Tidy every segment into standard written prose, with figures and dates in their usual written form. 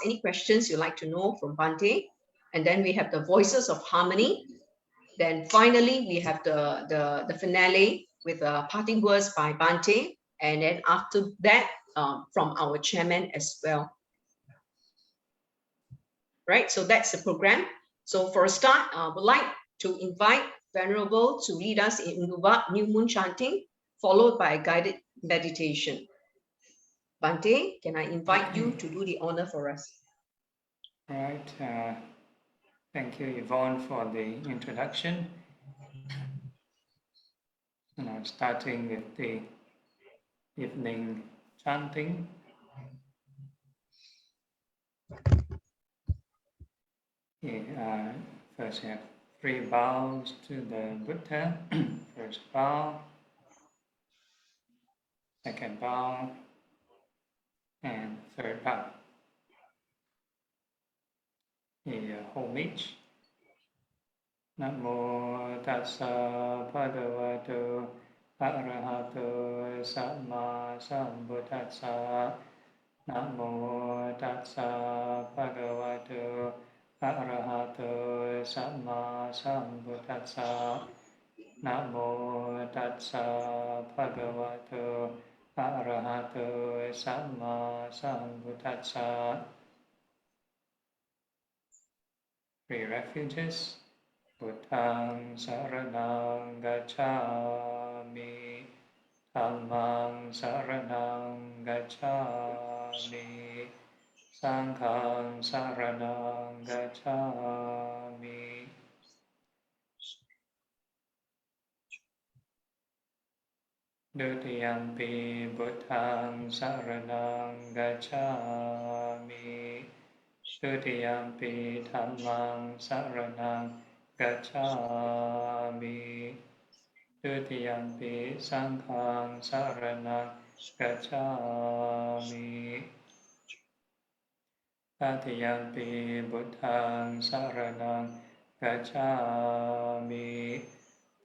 any questions you'd like to know from Bhante. And then we have the voices of harmony. Then finally, we have the finale with parting words by Bhante. And then after that, from our chairman as well. Right, so that's the program. So for a start, I would like to invite Venerable to lead us in UNDUVAP New Moon Chanting, followed by a guided meditation. Bhante, can I invite you to do the honor for us? All right. Thank you, Yvonne, for the introduction. Starting with the evening chanting. First have 3 bows to the Buddha. First bow, second bow, and third bow. Homage. Namo tassa bhagavato arahato samma sambuddhassa. Namo tassa bhagavato arahato samma sambuddhassa. Namo tassa bhagavato arahato samma sambuddhassa. 3 refuges. Buddhaṃ saraṇaṃ gacchāmi, Dhammaṃ saraṇaṃ gacchāmi, Saṅghāṃ saraṇaṃ gacchāmi. Dutiyampi Buddhaṃ saraṇaṃ gacchāmi, Dutiyampi Dhammaṃ saraṇaṃ gacchāmi, Dutiyampi Saṅghāṃ saraṇaṃ gacchāmi, Tatiyampi Buddhaṃ saraṇaṃ gacchāmi,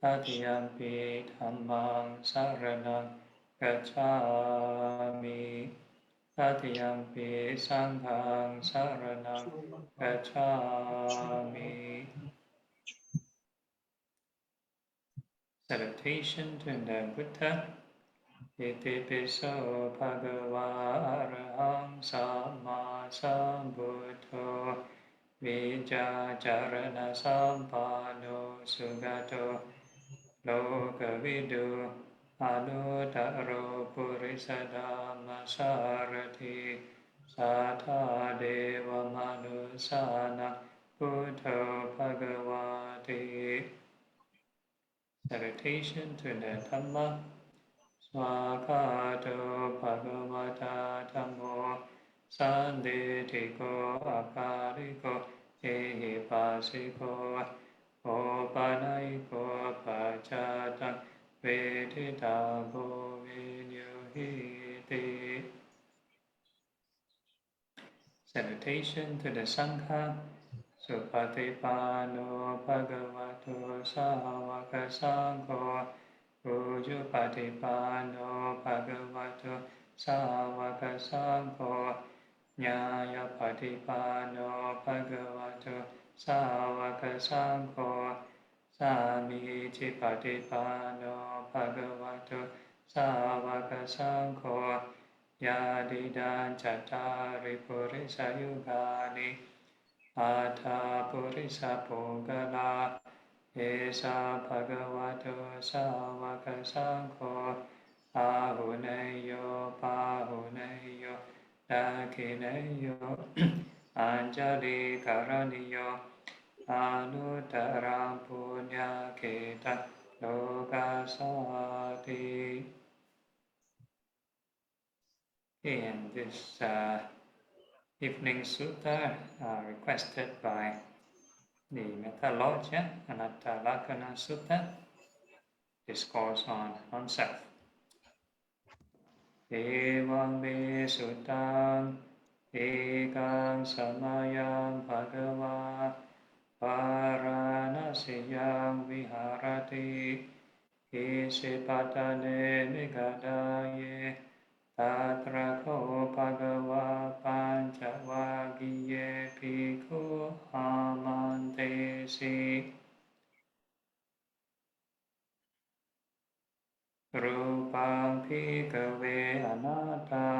Tatiyampi Dhammaṃ saraṇaṃ gacchāmi, Tatiyampi Saṅghāṃ saraṇaṃ gacchāmi. Salutation to the Buddha. Iti piso bhagava araham samma sambuddho vijacharana sampano sugato lokavidu anuttaro purisadhamma sarati satha deva manusana buddho bhagavati. Salutation to the Dhamma. Swakato bhagavata dhammo sanditiko akariko ehipasiko opanaiko pachatang veditabo vinyuhiti. Salutation to the Sangha. Supatipano bhagavato sāvaka saṅgho Ujupatipano bhagavato sāvaka saṅgho Nyāyapatipano bhagavato sāvaka saṅgho Samicipatipano bhagavato sāvaka saṅgho Yadidan cattari purisa yugani Atha purisa pungala Esa bhagavato sāvaka saṅgho Ahuneyo pahuneyo Dakineyo Anjali karaniyo Anuttaram punya kita lokasati. And this evening sutta requested by the Metta Lodge, Anatta Lakkhana Sutta, discourse on non-self. Evam me suttam ekam samayam bhagava varanasiyam viharati isipatane nigadaye ตัตระโคภะคะวะปัญจวัคคีเยภิกขุอามันเตสิรูปังภิกขเวอนัตตา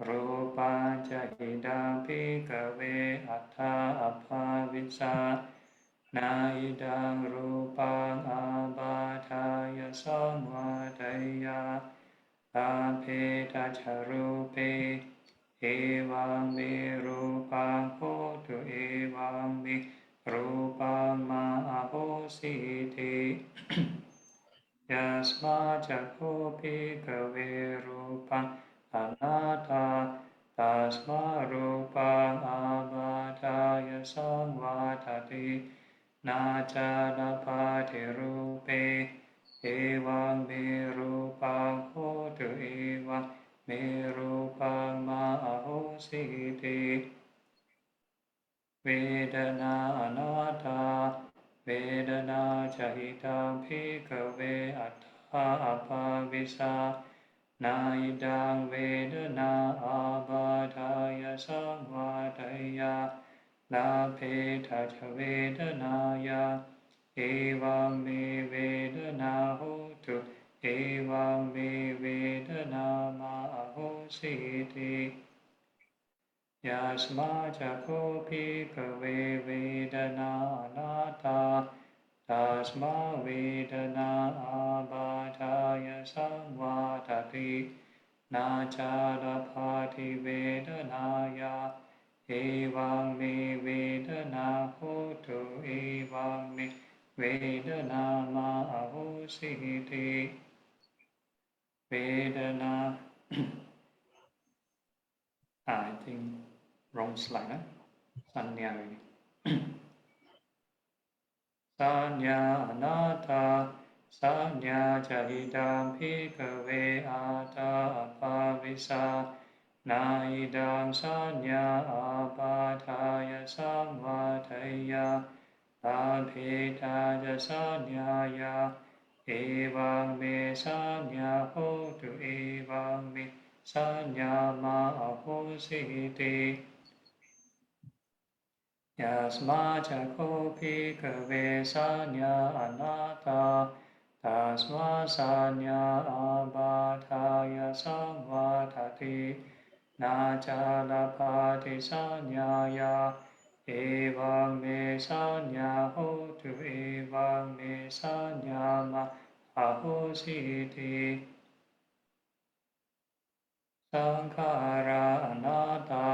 รูปังจหิดังภิกขเวอัตถาอัปภาวิสานาอิดังรูปังอาบาทายาสังวาทายาอาเพทัชรูเปเอวังเมรูปังโหตุเอวังเมรูปังมาโหสิติยัสมาจักโคภิกขเวรูปังอนัตตาตัสมารูปังอาบาทายาสังวาทตินาจานาปาทิรูเปเอวังเมรูปังโหตุเอวังเมรูปังมาโหสิติเวดนาอนัตตาเวดนาจหิตังภิกขเวอัตถาอัปปาวิสานาอิดังเวดนาอาบาทายาสังวาทายาลาเพทัชเวดนายาเอวังเมเวดนาโหตุเอวังเมเวดนามาโหสิติยัสมาจักโคภิกขเวเวดนาอนัตตาตัสมาเวดนาอาบาทายาสังวาทตินาจาลภาทิเวดนายาเอวังเมเวดนาโหตุเอวังเมเวดนามาโหสิติเวดนา I think wrong slide นะสัญญาสัญญาอนัตตาสัญญาจหิตังภิกขเวอัตถาอัปปาวิสานาอิดังสัญญาอาปาทายาสังวาทายาตาเพทายาสัญญายาเอวังเมสัญญาโหตุเอวังเมสัญญามาโหสิติยัสมาจักโคภิกขเวสัญญาอนัตตาตัสมาสัญญาอาบาทายาสังวาทตินาจาลภาติสัญญายาเอวังเมสัญญาโหตุเอวังเมสัญญามาโหสิติสังขาราอนัตตา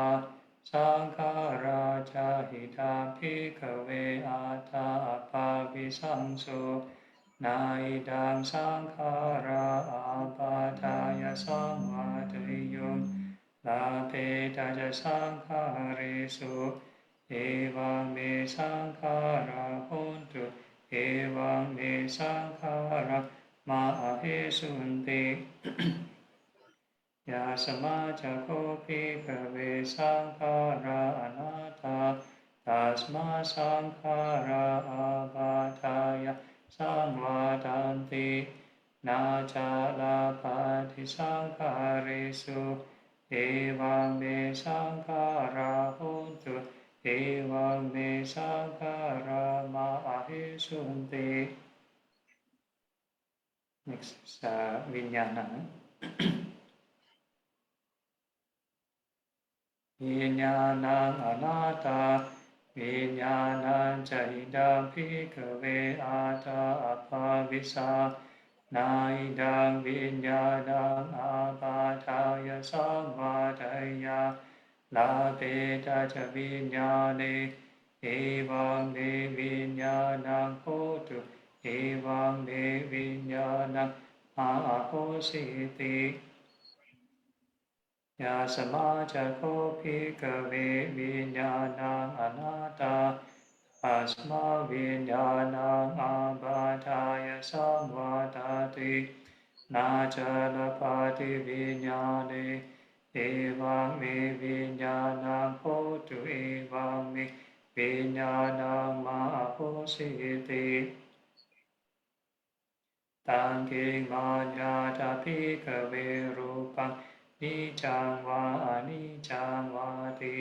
สังขาราชาหิตาภิกขเวอัตถาอัปปาวิสังโสนาอิดังสังขาราอาปาทายาสังวาทยุงลาเพตาจะสังขาริสุเอวังเมสังขาราโหตุเอวังเมสังขารามาเหสุนติยาสมาจักโคภิกขเวสังขาราอนัตตาตัสมาสังขาราอาบาทายาสังวาทันตินาจาลาภาทิสังขาริสุเอวังเมสังขาราโหตุเอวังเมสังขารามาหิสุนติ next is วิญญาณังวิญญาณังอนัตตาวิญญาณังจหิดังภิกขเวอัตถาอัปปาวิสานาอิดังวิญญาณังอาปาทายาสังวาทายาลาเพตาจวิญญาเนเอวังเมวิญญาณังโหตุเอวังเมวิญญาณังมาโหสิติยาสมาจักโคภิกขเววิญญาณังอนัตตาปัสมาวิญญาณังอาบาทายาสังวาทตินาจาลภาติวิญญาเนเอวังเมวิญญาณังโหตุเอวังเมวิญญาณังมาโหสิติตังกิมัญญาตาภิกขเวรูปัง นิจังวาอนิจจังวาติ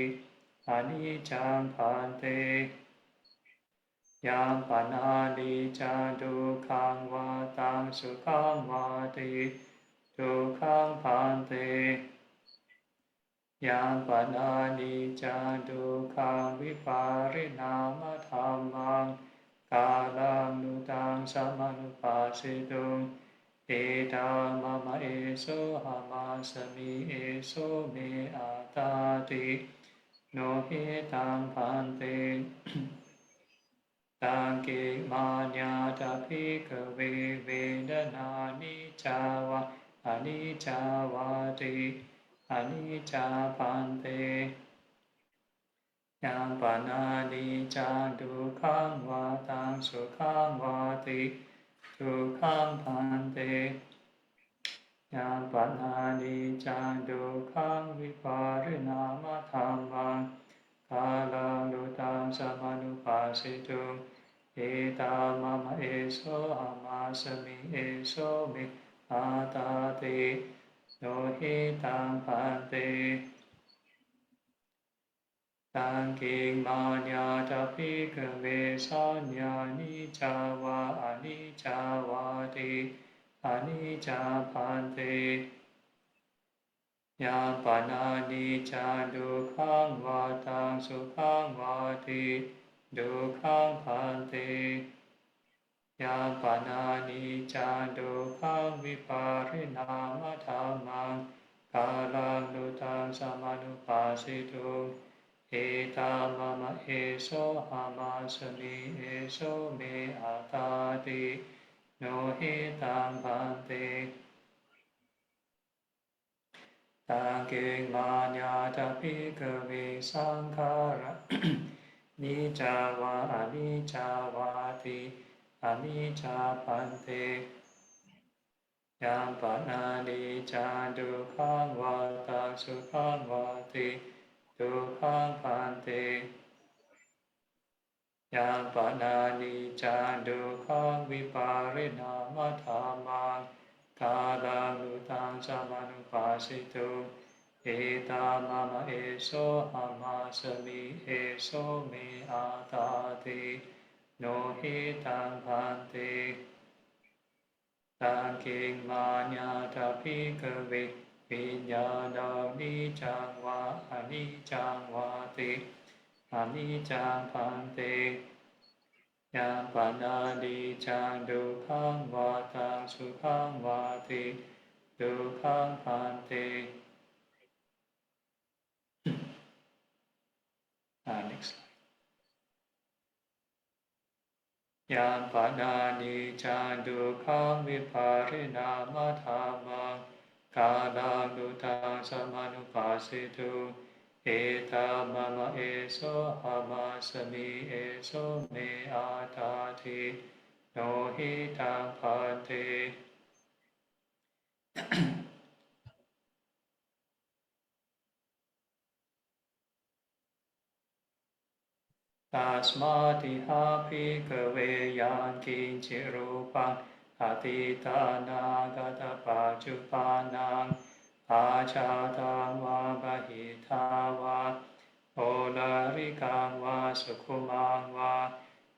อนิจจังพันเตยามปนานิจาดุขังวาตังสุขังวาติดุขังพันเตยามปนานิจาดุขังวิปาริณามธรรมังกาลังนุตังสมานุปัสสิตุงเอตามะมะเอโสหามาสมิเอโสเมอาตาติโนเหตังพันเตตังกิมาญาตาภิกขเวเวดนานิจาวะอนิจจาวาติอนิจจาพันเตยังปานานิจาดุขังวาตังสุขังวาติทุกขังพันเตยังปานานิจาดุขังวิปาริณามธรรมังกาลังดุตังสมานุปัสสิตุงเอตามะมะเอโสหามาสมิเอโสมิอาตาติโนหิตังพันเตตังกิมาญาตาภิกขเวสัญญานิจาวาอนิจจาวาติอนิจจาพันเตยามปานานิจาดุขังวาตังสุขังวาติดุขังพันเตยามปานานิจาดุขังวิปาริณามธรรมังกาลังดุตังสมานุปัสสิตุงเอตามะมะเอโสหามาสมิเอโสเมอาตาติโนหิตังพันเตตังเกมาญาตาภิกขเวสังขาระ นิจาวาอนิจจาวาติอนิจจาพันเตยามปานานิจาดุขังวาตังสุขังวาติดุขังพันเตยามปานานิจาดุขังวิปาริณามธรรมังกาลังนุตังสมานุปัสสิตุงเอตามะมะเอโสหามาสมิเอโสเมอาตาติโนหิตังพันเตตังกิมาญาตาภิกขเววิญญาณังนิจังวาอนิจจังวาติอนิจจังพันเตยามปานานิจังดุขังวาตังสุขังวาติดุขังพันเตnext slide ยามปานานิจาดุขังวิปาริณามธรรมังกาลังดุตังสมานุปัสสิตุเอตามะมะเอโสหามาสมิเอโสเมอาตาติโนหิตังพันเตตัสมาติหาภิกขเวยังกินจิรูปังอติตานาคตปัจจุปานังอาชาตังวาบหิทาวาโอลาริกังวาสุขุมังวา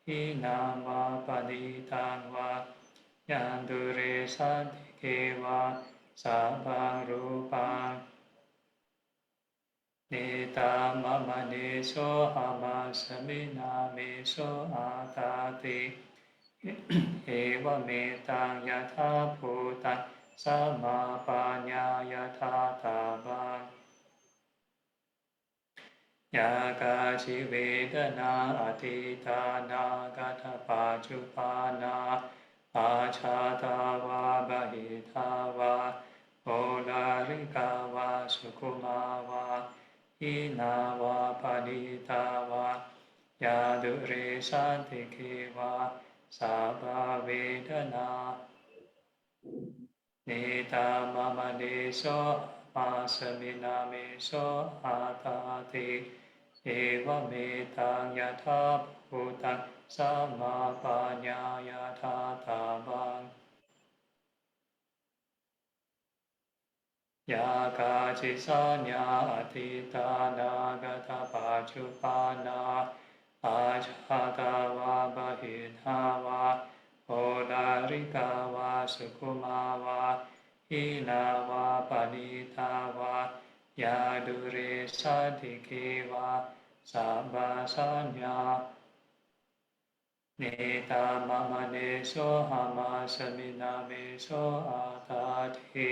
หินามวาปณิตังวายันตุเรสันติเกวาสัพพังรูปังเนตามะมะเนโสหามาสมินาเมโสอาตาติเอวเมตังยะถาภูตังสัมมาปัญญายะถาตาบังยากาชิเวดนาอติตานาคตปัจจุปานาอาชาตาวาบหิทาวาโอลาริกาวาสุขุมาวาอินาวาปณิตาวายาดุเรสันติเกวาสาบาเวดนาเนตามะมะเนโสมาสมินาเมโสอาตาติเอวเมตังยะถาภูตังสัมมาปัญญายะถาตาบัง ยากาจิสัญญาอติตานากตปัจจุปานาอาชาตาวาบหิทาวาโอลาริกาวาสุขุมาวาหินาวาปณิตาวายาดุเรสันติเกวาสัมปสัญญาเนตามะมะเนโสหามาสมินาเมโสอาตาทิ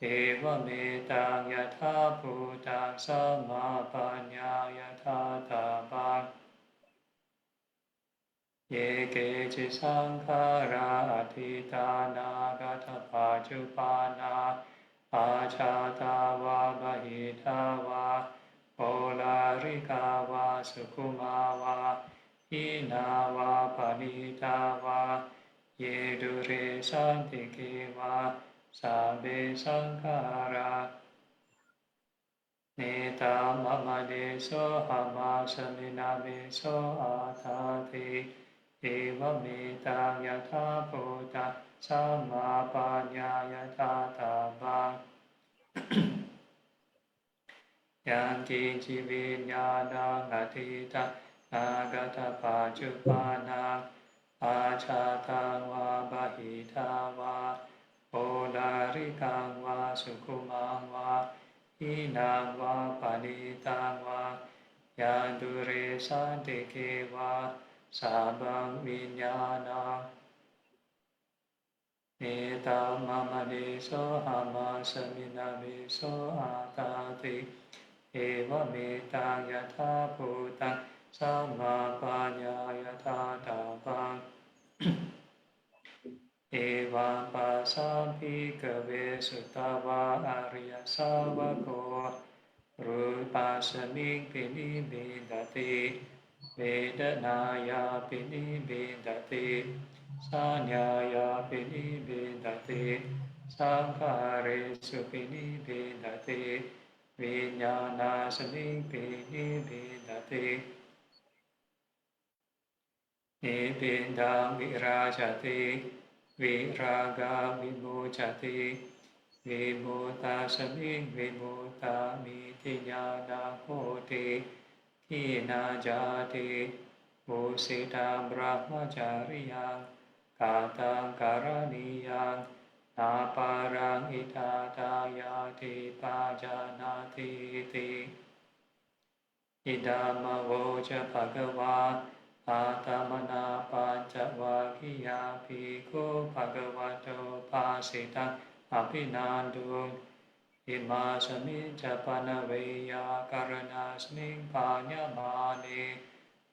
เอวเมตังยถาภูตังสัมมาปัญญายถาตาบังเยเกจิสังขาราอธิตานากัตถปัจจุปานาอาชาตาวาบหิทาวาโอลาริกาวาสุขุมาวาหินาวาปณิตาวาเยดุเรสันติเกวาสัพเพสังขาราเนตามะมะเดโสหามาสมินาเมโสอาทาติเอวเมตังยถาภูตังสัมมาปัญญายถาตาบังยังกินจิวิญญาณังอธิตานากตปัจจุปานังอาชาตังวาบหิทาวาโอลาริกังวาสุขุมังวาหินังวาปณิตังวายาดุเรสันติเกวาสัพพังวิญญาณังเนตามะมะเนโสหามาสมินาเมโสอาตาติเอวเมตังยถาภูตังสัมมาปัญญายถาตาบังเอวังปัสสัมภิกขเวสุตวาอริยสาวกโกรูปัสสมิงปินิบิดาติเวทนายาปินิบิดาติสัญญายาปินิบิดาติสังขาริสุปินิบิดาติวิญญาณาสมิงปินิบิดาตินิพินทางวิราชติวิรากาวิมุจติวิมุตตาสมิงวิมุตตามิติญาณโหติขีนาจาติมุสิตาบรหมจาริยังกาตังการณียังนาปารังอิทาตายาติปาจานาติติอิดามโวจะภะคะวาอาตมนาปัญจวัคคียาภิกขุภะคะวะโตภาสิตังอภินันทุอิมาสมิจจปนเวยาการณาสมิงปัญญมานิ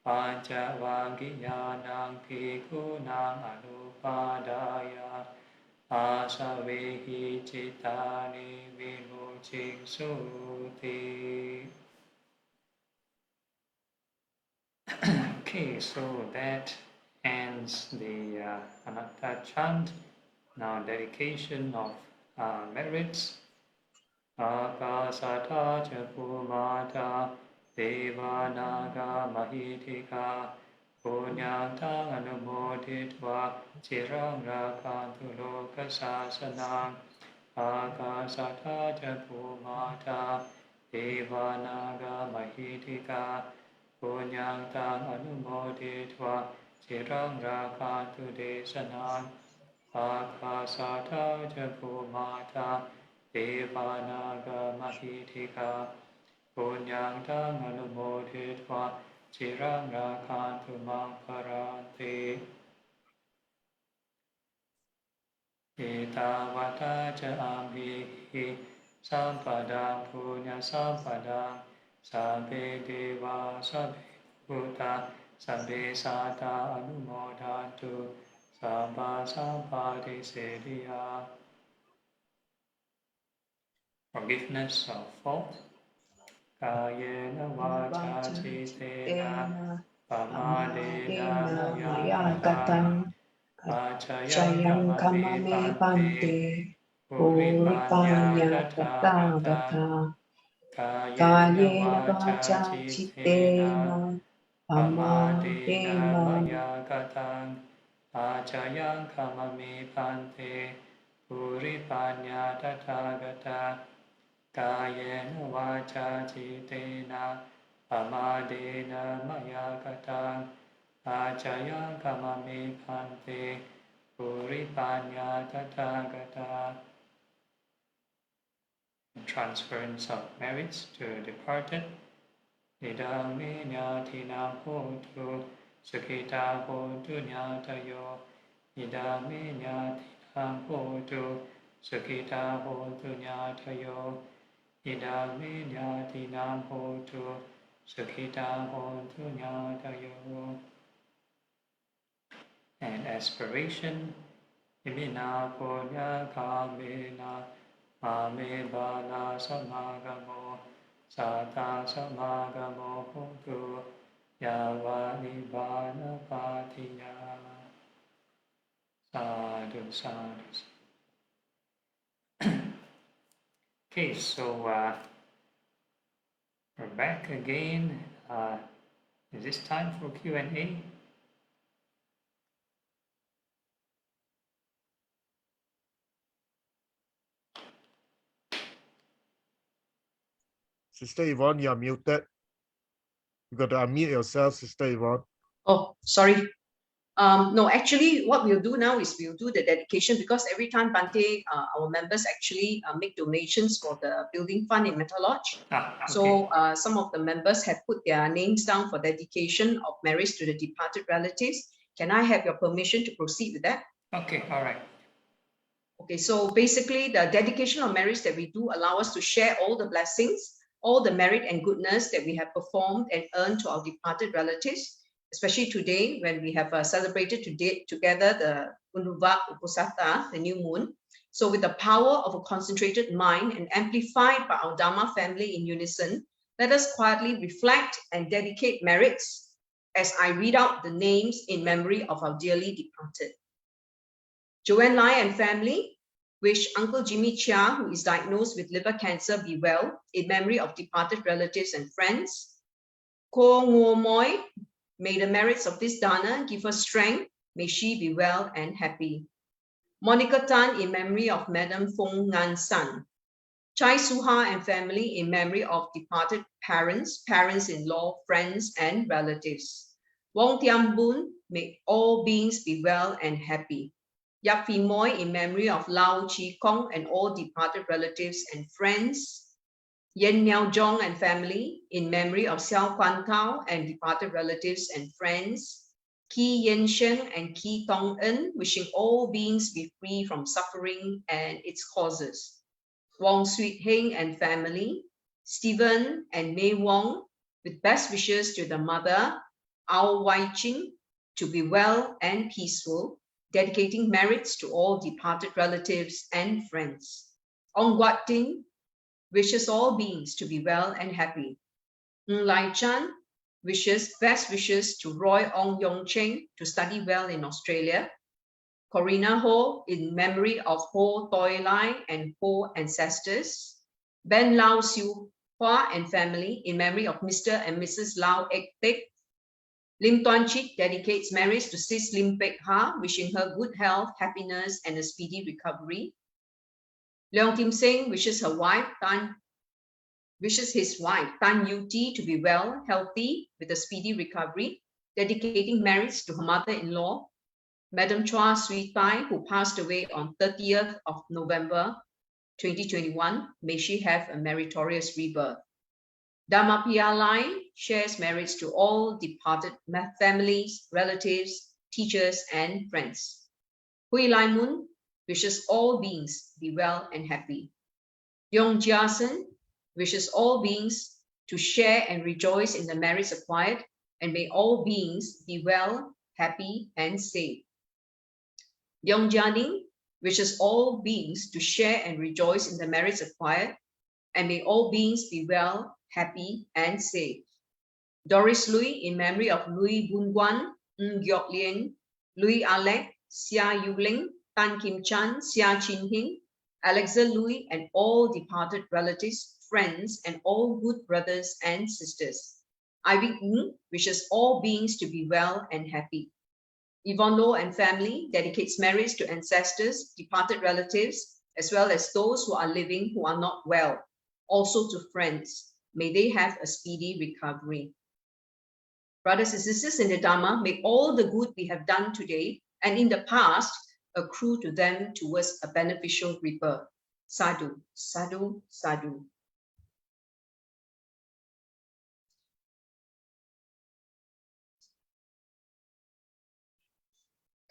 ปัญจวัคคียานังภิกขุนังอนุปาดายาอาสเวหิจิตานิวิมุจจิสุติ Okay, so that ends the Anatta chant. Now dedication of merits. Uposatha cha Pumata Devanaga Mahitika Punyantang Anumoditva Chirang Rakantu Loka Sasanang Uposatha cha Pumata Devanaga Mahitika Punyang tang anumoditva chirang rakantu desanang akasata ca Pumata devanaga mahitika Punyang tang anumoditva chirang rakantu mang paranti Etavata ca amhihi sampadang punya sampadang Sabbe deva sabbe bhuta sabbe sata anumodantu sabba sampati sediya. Forgiveness of fault. Kayena vacha chitena pamadena maya gatam achayam kamame pante puripanya tata gata Kayena vacha chittena pamadena maya gatang achayang kamame pante puripanya tathagata Kayena vacha chitena amadena maya katang Acaya kamame phante puripanya tathagata. Transference of merits to departed. Idame nyatinam hotu sukhita hotu nyatayo. Idame nyatinam hotu sukhita hotu nyatayo. Idame nyatinam hotu sukhita hotu nyatayo. And aspiration, imina punya kamena, mame bala samagamo, sata samagamo hotu, yavani bana patiya. Sadhu, sadhu. Okay, so we're back again. Is this time for Q&A? Sister Yvonne, you're muted. You got to unmute yourself, Sister Yvonne. Oh, sorry. No, actually, what we'll do now is we'll do the dedication, because every time Bante, our members actually make donations for the building fund in Metta Lodge. Okay. So some of the members have put their names down for dedication of marriage to the departed relatives. Can I have your permission to proceed with that? Okay, all right. Okay, so basically the dedication of marriage that we do allow us to share all the blessings, all the merit and goodness that we have performed and earned to our departed relatives, especially today when we have celebrated together the UNDUVAP Uposatha, the new moon. So with the power of a concentrated mind and amplified by our Dharma family in unison, let us quietly reflect and dedicate merits as I read out the names in memory of our dearly departed. Joanne Lai and family wish Uncle Jimmy Chia, who is diagnosed with liver cancer, be well in memory of departed relatives and friends. Ko Ngo Moi, may the merits of this dana give her strength. May she be well and happy. Monica Tan in memory of Madam Fong Ngan San. Chai Suha and family in memory of departed parents, parents-in-law, friends and relatives. Wong Tiam Boon, may all beings be well and happy. Yak Phi Moi in memory of Lau Chi Kong and all departed relatives and friends. Yen Niao Jong and family in memory of Xiao Quan Tao and departed relatives and friends. Ki Yen Shen and Ki Tong En, wishing all beings be free from suffering and its causes. Wong Sweet Heng and family. Stephen and Mei Wong, with best wishes to the mother, Ao Wai Ching, to be well and peaceful, dedicating merits to all departed relatives and friends. Ong Wat Tin wishes all beings to be well and happy. Ng Lai Chan wishes best wishes to Roy Ong Yong Cheng to study well in Australia. Corina Ho in memory of Ho Toi Lai and Ho ancestors. Ben Lau Siu Hua and family in memory of Mr. and Mrs. Lau Ek Tek. Lim Tuan Chit dedicates marriage to Sis Lim Pek Ha, wishing her good health, happiness, and a speedy recovery. Leong Kim Seng wishes his wife Tan Yu Ti to be well, healthy, with a speedy recovery, dedicating marriage to her mother-in-law, Madam Chua Sui Tai, who passed away on 30th of November 2021. May she have a meritorious rebirth. Dhammapiya Lai shares merits to all departed families, relatives, teachers, and friends. Hui Lai Mun wishes all beings be well and happy. Yong Jiasen wishes all beings to share and rejoice in the merits acquired, and may all beings be well, happy, and safe. Yong Jianing wishes all beings to share and rejoice in the merits acquired, and may all beings be well, happy, and safe. Doris Lui in memory of Lui Bun Guan, Ng Giok Lien, Lui Alec, Xia Yu Ling, Tan Kim Chan, Xia Chin Hing, Alexa Lui, and all departed relatives, friends, and all good brothers and sisters. Ivy Ng wishes all beings to be well and happy. Yvonne Lo and family dedicates marriage to ancestors, departed relatives, as well as those who are living who are not well. also to friends. May they have a speedy recovery. Brothers and sisters in the Dharma, may all the good we have done today and in the past accrue to them towards a beneficial rebirth. Sadhu, sadhu, sadhu.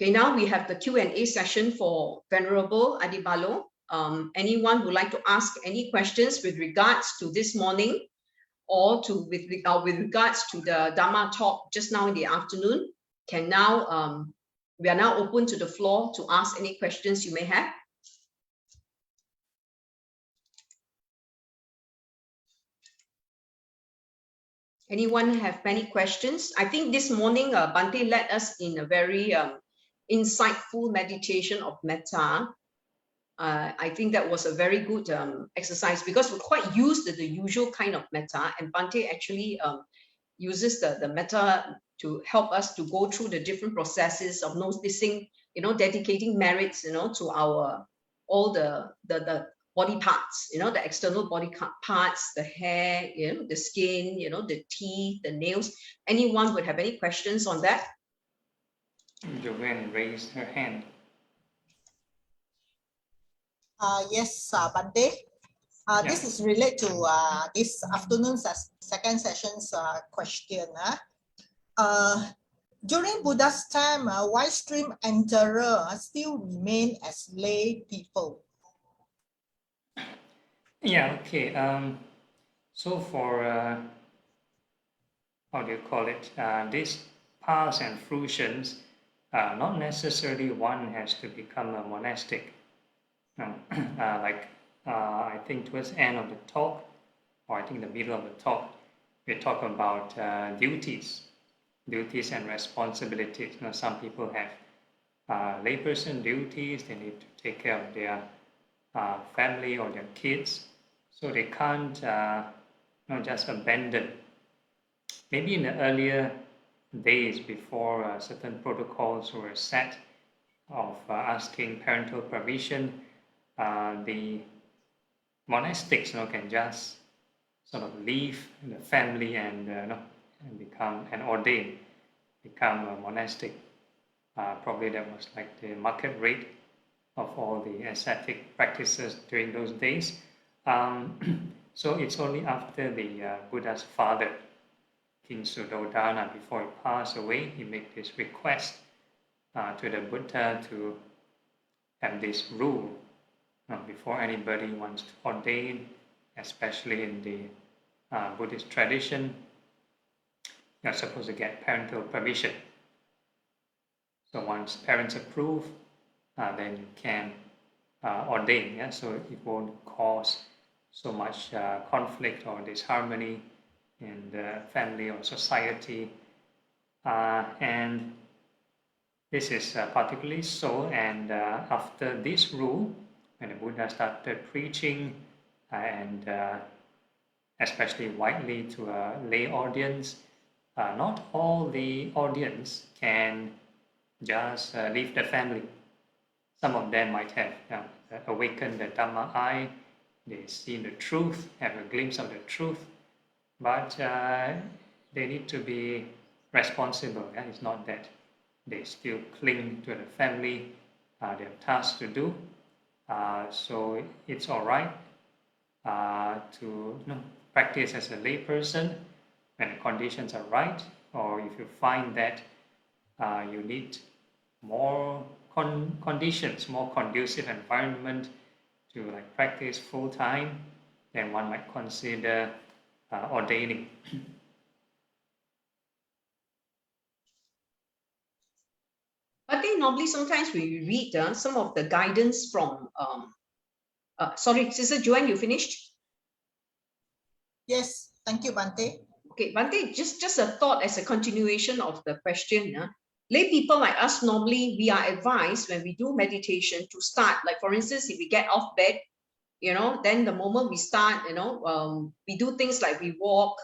Okay, now we have the Q&A session for Venerable Adhibalo. Anyone who would like to ask any questions with regards to this morning or with regards to the Dharma talk just now in the afternoon, can now, we are now open to the floor to ask any questions you may have. Anyone have many questions? I think this morning Bhante led us in a very insightful meditation of metta. I think that was a very good exercise because we're quite used to the usual kind of metta, and Bhante actually uses the metta to help us to go through the different processes of noticing, dedicating merits, to our all the body parts, the external body parts, the hair, the skin, the teeth, the nails. Anyone would have any questions on that? Joanne raised her hand. Yes, Bhante. This is related to this afternoon's second session's question. During Buddha's time, wide stream enterer still remain as lay people. Yeah, okay. So for, how do you call it? These paths and fruitions, not necessarily one has to become a monastic. I think towards the end of the talk, or I think the middle of the talk, we talk about duties and responsibilities. Some people have layperson duties. They need to take care of their family or their kids, so they can't just abandon. Maybe in the earlier days, before certain protocols were set of asking parental permission, the monastics can just sort of leave the family and become an ordained, become a monastic. Probably that was like the market rate of all the ascetic practices during those days. So it's only after the Buddha's father, King Suddhodana, before he passed away, he made this request to the Buddha to have this rule. Before anybody wants to ordain, especially in the Buddhist tradition, you're supposed to get parental permission. So once parents approve, then you can ordain. Yeah? So it won't cause so much conflict or disharmony in the family or society. And this is particularly so. And after this rule, when the Buddha started preaching and especially widely to a lay audience, not all the audience can just leave the family. Some of them might have awakened the Dhamma eye, they see the truth, have a glimpse of the truth, but they need to be responsible. It's not that they still cling to the family, they have tasks to do. So it's all right to practice as a lay person when the conditions are right, or if you find that you need more conditions, more conducive environment to practice full time, then one might consider ordaining. I think normally sometimes we read some of the guidance from, sorry, Sister Joanne, you finished? Yes, thank you, Bhante. Okay, Bhante, just a thought as a continuation of the question. Lay people like us, normally we are advised when we do meditation to start, like for instance, if we get off bed, then the moment we start, we do things like we walk,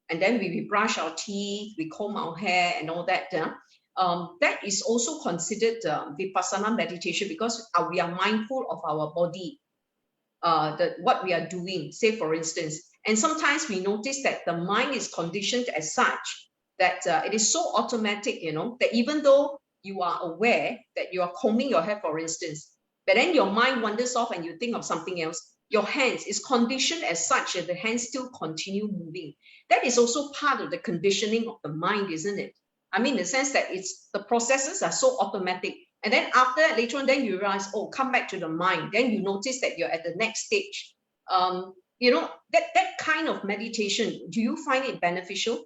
and then we brush our teeth, we comb our hair and all that. That is also considered Vipassana meditation because we are mindful of our body. what we are doing, say for instance. And sometimes we notice that the mind is conditioned as such that it is so automatic, that even though you are aware that you are combing your hair, for instance, but then your mind wanders off and you think of something else. Your hands is conditioned as such that the hands still continue moving. That is also part of the conditioning of the mind, isn't it? I mean, in the sense that the processes are so automatic. And then after later on, then you realize, oh, come back to the mind. Then you notice that you're at the next stage. That kind of meditation, do you find it beneficial?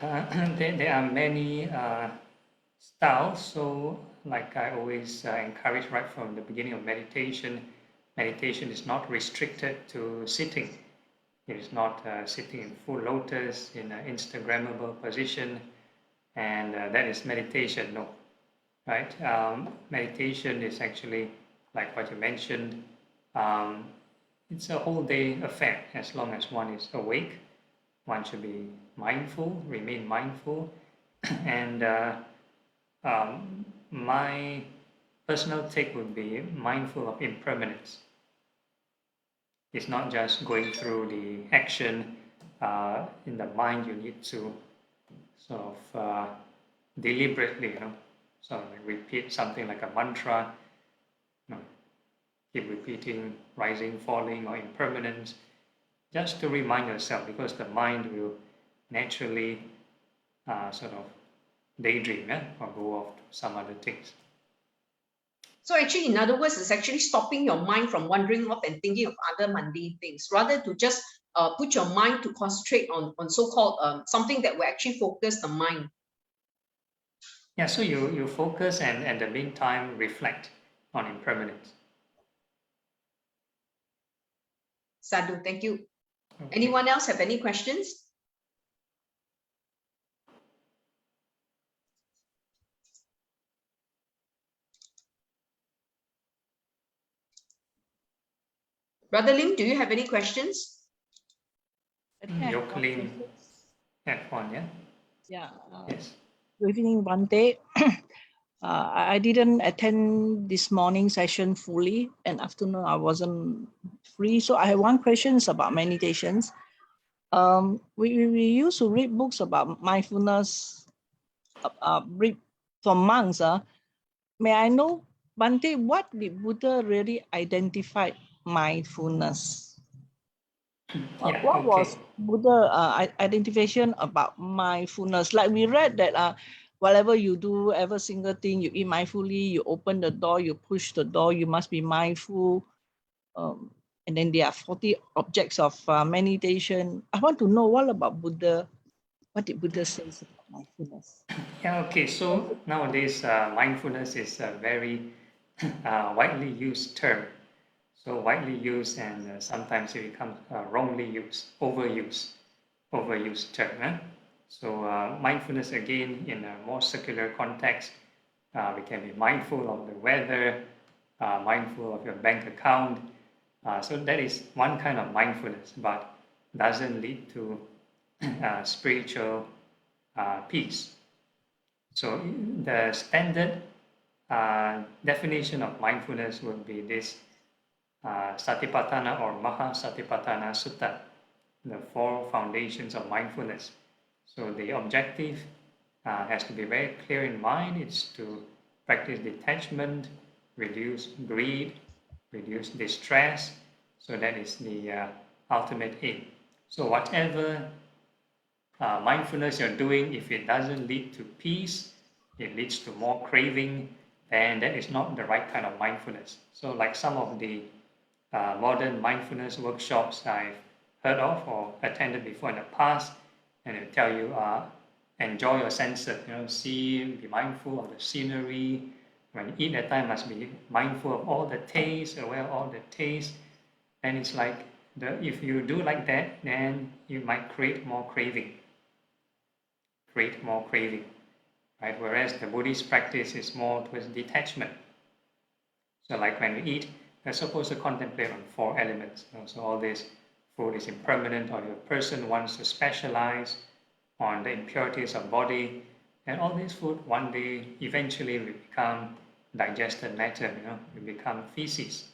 There are many styles. So like I always encourage right from the beginning of meditation is not restricted to sitting. It is not sitting in full lotus in an Instagrammable position, and that is meditation. No, right? Meditation is actually like what you mentioned. It's a whole day affair. As long as one is awake, one should be mindful, remain mindful, and my personal take would be mindful of impermanence. It's not just going through the action in the mind. You need to sort of deliberately, sort of repeat something like a mantra, keep repeating rising, falling, or impermanence, just to remind yourself, because the mind will naturally sort of daydream or go off to some other things. So actually, in other words, it's actually stopping your mind from wandering off and thinking of other mundane things, rather to just put your mind to concentrate on so-called something that will actually focus the mind. Yeah, so you focus and at the meantime reflect on impermanence. Sadhu, thank you. Okay. Anyone else have any questions? Brother Lim, do you have any questions? Yoklin have one, yeah? Yeah. Yes. Good evening, Bante. I didn't attend this morning session fully, and afternoon I wasn't free. So I have one question about meditations. We used to read books about mindfulness, read from monks. May I know, Bante, what did Buddha really identify mindfulness? Yeah, What okay. was Buddha identification about mindfulness? Like we read that whatever you do, every single thing, you eat mindfully, you open the door, you push the door, you must be mindful. And then there are 40 objects of meditation. I want to know what about Buddha. What did Buddha say about mindfulness? Yeah, okay. So nowadays, mindfulness is a very widely used term. So widely used, and sometimes it becomes wrongly used, overused term. So mindfulness, again, in a more secular context, we can be mindful of the weather, mindful of your bank account. So that is one kind of mindfulness, but doesn't lead to spiritual peace. So the standard definition of mindfulness would be this Satipatthana or Mahasatipatthana Sutta, the 4 foundations of mindfulness. So the objective has to be very clear in mind. It's to practice detachment, reduce greed, reduce distress. So that is the ultimate aim. So whatever mindfulness you're doing, if it doesn't lead to peace, it leads to more craving, then that is not the right kind of mindfulness. So like some of the modern mindfulness workshops I've heard of or attended before in the past, and they tell you enjoy your senses, see, be mindful of the scenery. When you eat that time, must be mindful of all the taste, aware of all the taste. And it's like if you do like that, then you might create more craving, right? Whereas the Buddhist practice is more towards detachment. So like when we eat, we're supposed to contemplate on 4 elements. So all this food is impermanent, or your person wants to specialize on the impurities of body, and all this food one day eventually will become digested matter, will become feces.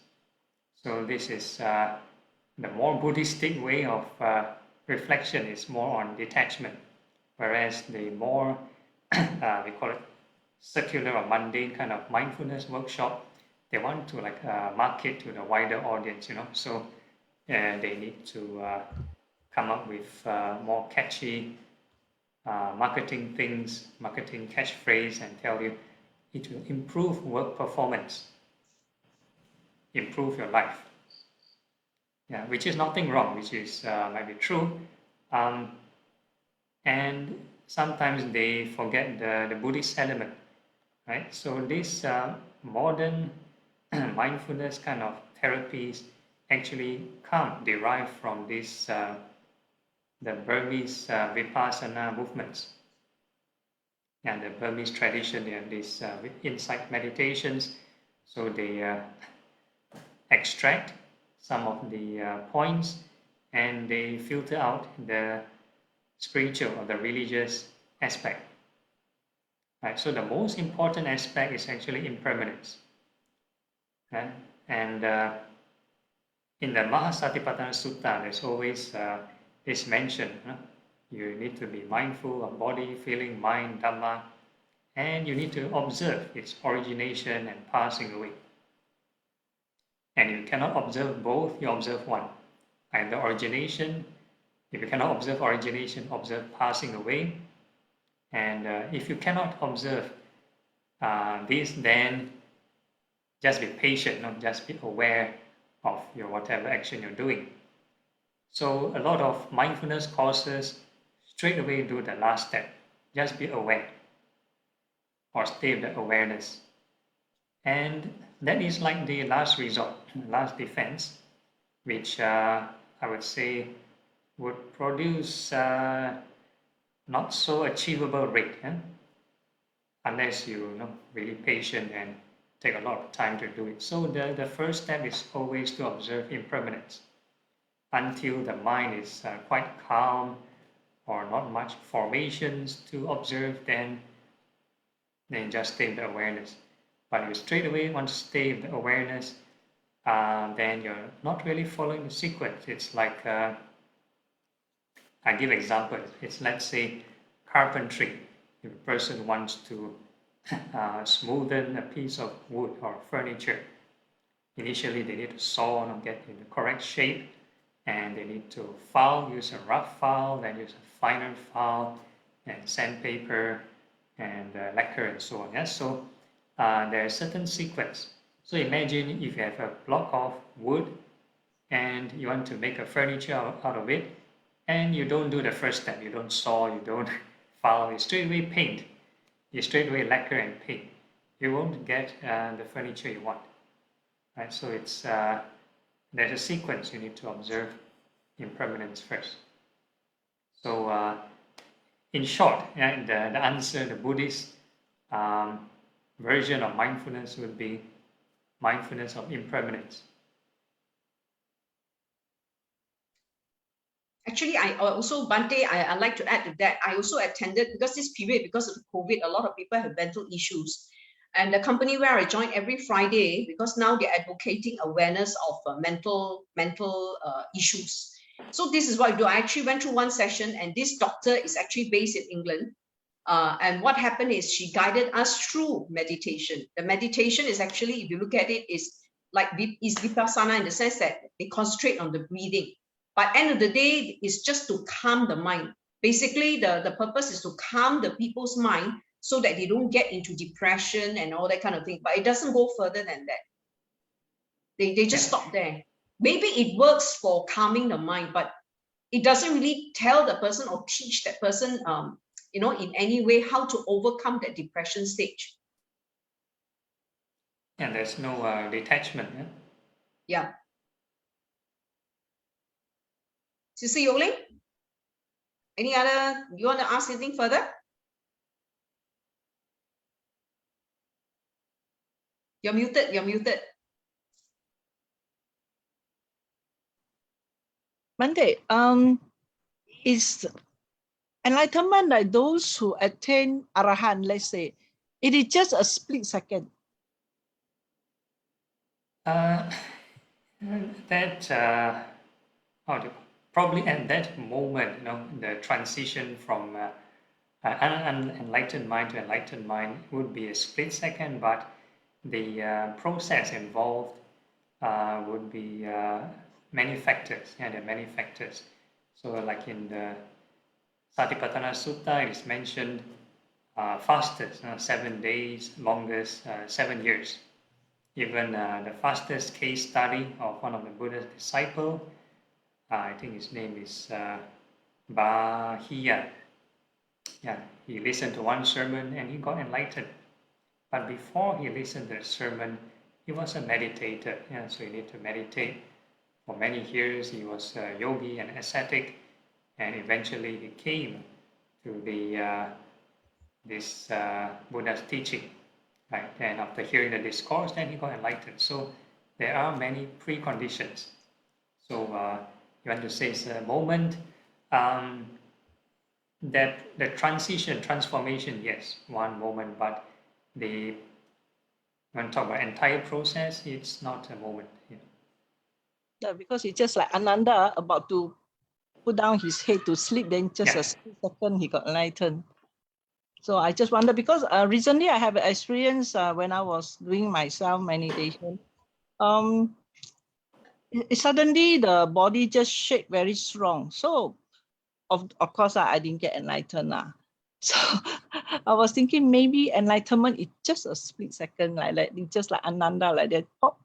So this is the more Buddhistic way of reflection is more on detachment, whereas the more we call it secular or mundane kind of mindfulness workshop, they want to like market to the wider audience, so they need to come up with more catchy marketing things, marketing catchphrase, and tell you it will improve work performance, improve your life. Yeah, which is nothing wrong, which is might be true, and sometimes they forget the Buddhist element, right? So these modern mindfulness kind of therapies actually derive from this the Burmese Vipassana movements. And the Burmese tradition, they have these insight meditations. So they extract some of the points and they filter out the spiritual or the religious aspect. Right? So the most important aspect is actually impermanence. Right? And in the Mahasatipatthana Sutta, there's always this mention. You need to be mindful of body, feeling, mind, Dhamma, and you need to observe its origination and passing away. And you cannot observe both, you observe one. Either origination, if you cannot observe origination, observe passing away. And if you cannot observe this, then just be patient, just be aware of your whatever action you're doing. So a lot of mindfulness courses straight away do the last step, just be aware or stay with the awareness. And that is like the last resort, last defense, which I would say would produce not so achievable rate, unless you really patient and take a lot of time to do it. So the first step is always to observe impermanence until the mind is quite calm or not much formations to observe, then just stay with the awareness. But if you straight away want to stay with the awareness, then you're not really following the sequence. It's like, I give example, it's let's say carpentry. If a person wants to smoothen a piece of wood or furniture, initially they need to saw and get in the correct shape, and they need to file, use a rough file, then use a finer file, and sandpaper, and lacquer, and so on. Yes? So there is certain sequence. So imagine if you have a block of wood and you want to make a furniture out of it, and you don't do the first step, you don't saw, you don't file, you straight away paint, you straight away lacquer and paint. You won't get the furniture you want. Right? So it's there's a sequence. You need to observe impermanence first. So in short, the answer, the Buddhist version of mindfulness would be mindfulness of impermanence. Actually, I also, Bante, I'd like to add to that. I also attended, because this period, because of COVID, a lot of people have mental issues. And the company where I join every Friday, because now they're advocating awareness of mental issues. So this is what I do. I actually went through one session, and this doctor is actually based in England. And what happened is she guided us through meditation. The meditation is actually, if you look at it, is vipassana in the sense that they concentrate on the breathing. But end of the day, it's just to calm the mind. Basically, the purpose is to calm the people's mind so that they don't get into depression and all that kind of thing. But it doesn't go further than that. They just stop there. Maybe it works for calming the mind, but it doesn't really tell the person or teach that person, in any way how to overcome that depression stage. And there's no detachment. Yeah. Sister Yoling, you want to ask anything further? You're muted. Bante, is enlightenment like those who attain Arahant, let's say, it is just a split second. That probably at that moment, the transition from unenlightened mind to enlightened mind would be a split second, but the process involved would be many factors. Yeah, there are many factors. So, like in the Satipatthana Sutta, it is mentioned fastest 7 days, longest 7 years. Even the fastest case study of one of the Buddha's disciple, I think his name is Bahiya. Yeah, he listened to one sermon and he got enlightened. But before he listened to the sermon, he was a meditator. Yeah, so he needed to meditate for many years. He was a yogi and ascetic, and eventually he came to the this Buddha's teaching. Right, and after hearing the discourse, then he got enlightened. So there are many preconditions. So you want to say it's a moment that the transformation, yes, one moment, but when talk about entire process, it's not a moment. Yeah, because it's just like Ananda about to put down his head to sleep, then just Yeah. a split second he got enlightened. So I just wonder, because recently I have an experience when I was doing my self meditation. Suddenly the body just shake very strong. So of course I didn't get enlightened. So I was thinking maybe enlightenment is just a split second, like just like Ananda, like that, pop,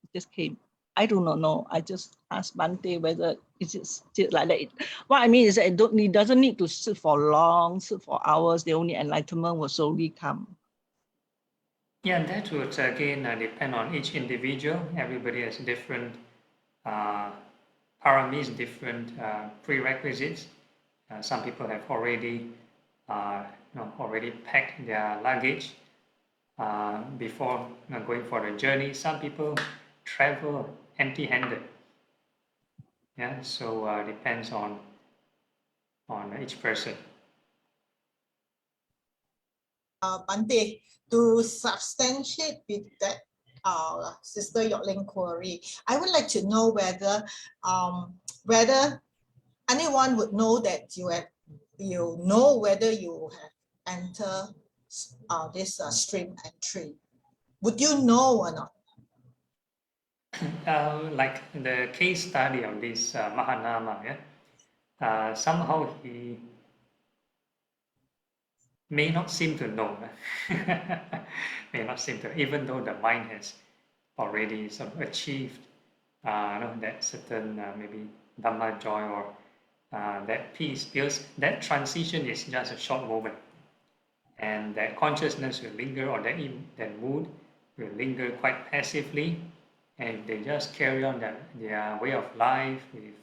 it just came. I do not know. I just asked Bhante whether it's just like that. What I mean is that it doesn't need to sit for long, sit for hours. The only enlightenment will slowly come. Yeah, that would again depend on each individual. Everybody has different paramis, different prerequisites. Some people have already packed their luggage before going for the journey. Some people travel empty-handed. Yeah, so depends on each person. Bhante, to substantiate with that Sister Yokling query, I would like to know whether anyone would know that you know whether you have entered this stream entry. Would you know or not? Like the case study of this Mahanama, yeah, somehow he may not seem to know, may not seem to, even though the mind has already sort of achieved that certain maybe Dhamma joy or that peace, because that transition is just a short moment, and that consciousness will linger, or that mood will linger quite passively, and they just carry on their way of life with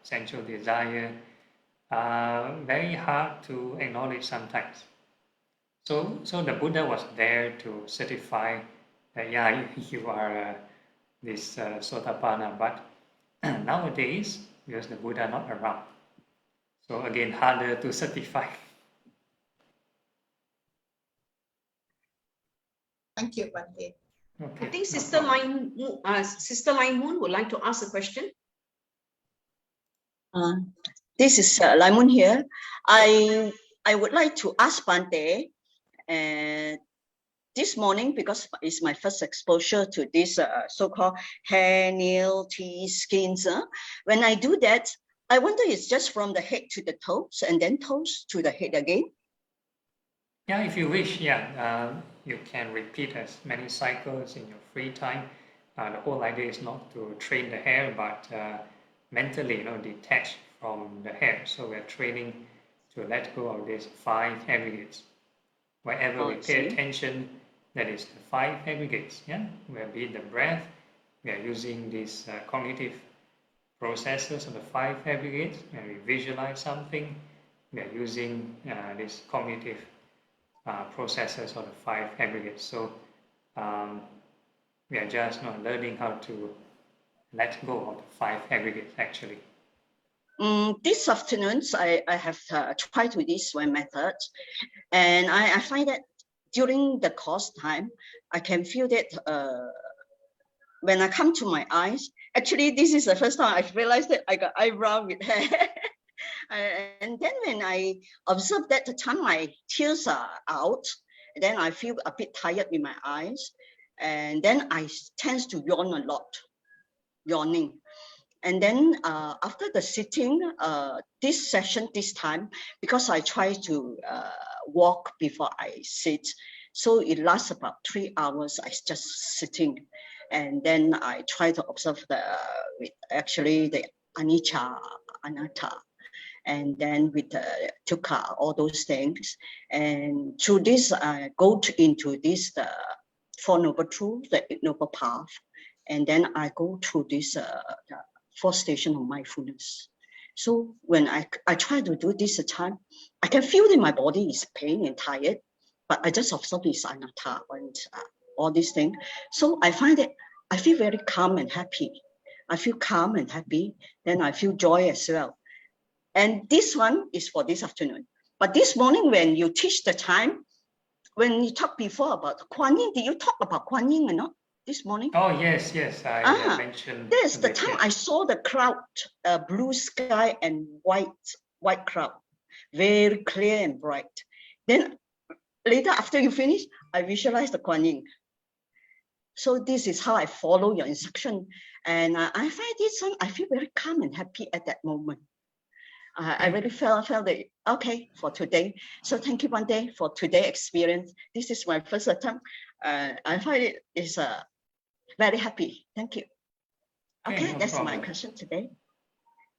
sensual desire. Very hard to acknowledge sometimes. So the Buddha was there to certify that, yeah, you are this Sotapanna, but nowadays, because the Buddha not around, so again, harder to certify. Thank you, Bhante. Okay, I think Sister Lai Moon would like to ask a question. This is Lai Moon here. I would like to ask Bhante, this morning, because it's my first exposure to this so-called hair, nail, teeth, skins. When I do that, I wonder it's just from the head to the toes and then toes to the head again. Yeah, if you wish, yeah, you can repeat as many cycles in your free time. The whole idea is not to train the hair, but mentally, detach from the hair. So we're training to let go of these 5 aggregates. Wherever we pay attention, that is the 5 aggregates. Yeah, where be it the breath, we are using these cognitive processes of the 5 aggregates. When we visualize something, we are using these cognitive processes of the 5 aggregates. So we are just learning how to let go of the 5 aggregates actually. This afternoon, I have tried with this one method, and I find that during the course time, I can feel that when I come to my eyes, actually, this is the first time I realized that I got eyebrow with hair. And then when I observe that the time my tears are out, then I feel a bit tired in my eyes. And then I tend to yawn a lot, yawning. And then after the sitting, this session, this time, because I try to walk before I sit, so it lasts about 3 hours. I just sitting. And then I try to observe the anicca, anatta, and then with the dukkha, all those things. And through this, I go into this, the Four Noble Truths, the Eight Noble Path. And then I go through this the fourth station of mindfulness. So when I try to do this time, I can feel that my body is pain and tired, but I just observe this anatta and all these things. So I find that I feel very calm and happy. I feel calm and happy. Then I feel joy as well. And this one is for this afternoon. But this morning, when you teach the time, when you talked before about Kuan Yin, did you talk about Kuan Yin or not this morning? Oh, yes, I mentioned. This is the bit, time yeah. I saw the cloud, blue sky and white cloud, very clear and bright. Then later, after you finish, I visualize the Kuan Yin. So this is how I follow your instruction. And I find this one, I feel very calm and happy at that moment. I really felt that, okay, for today. So thank you, Bante, for today's experience. This is my first attempt. I find it is very happy. Thank you. Okay, no that's my problem. question today.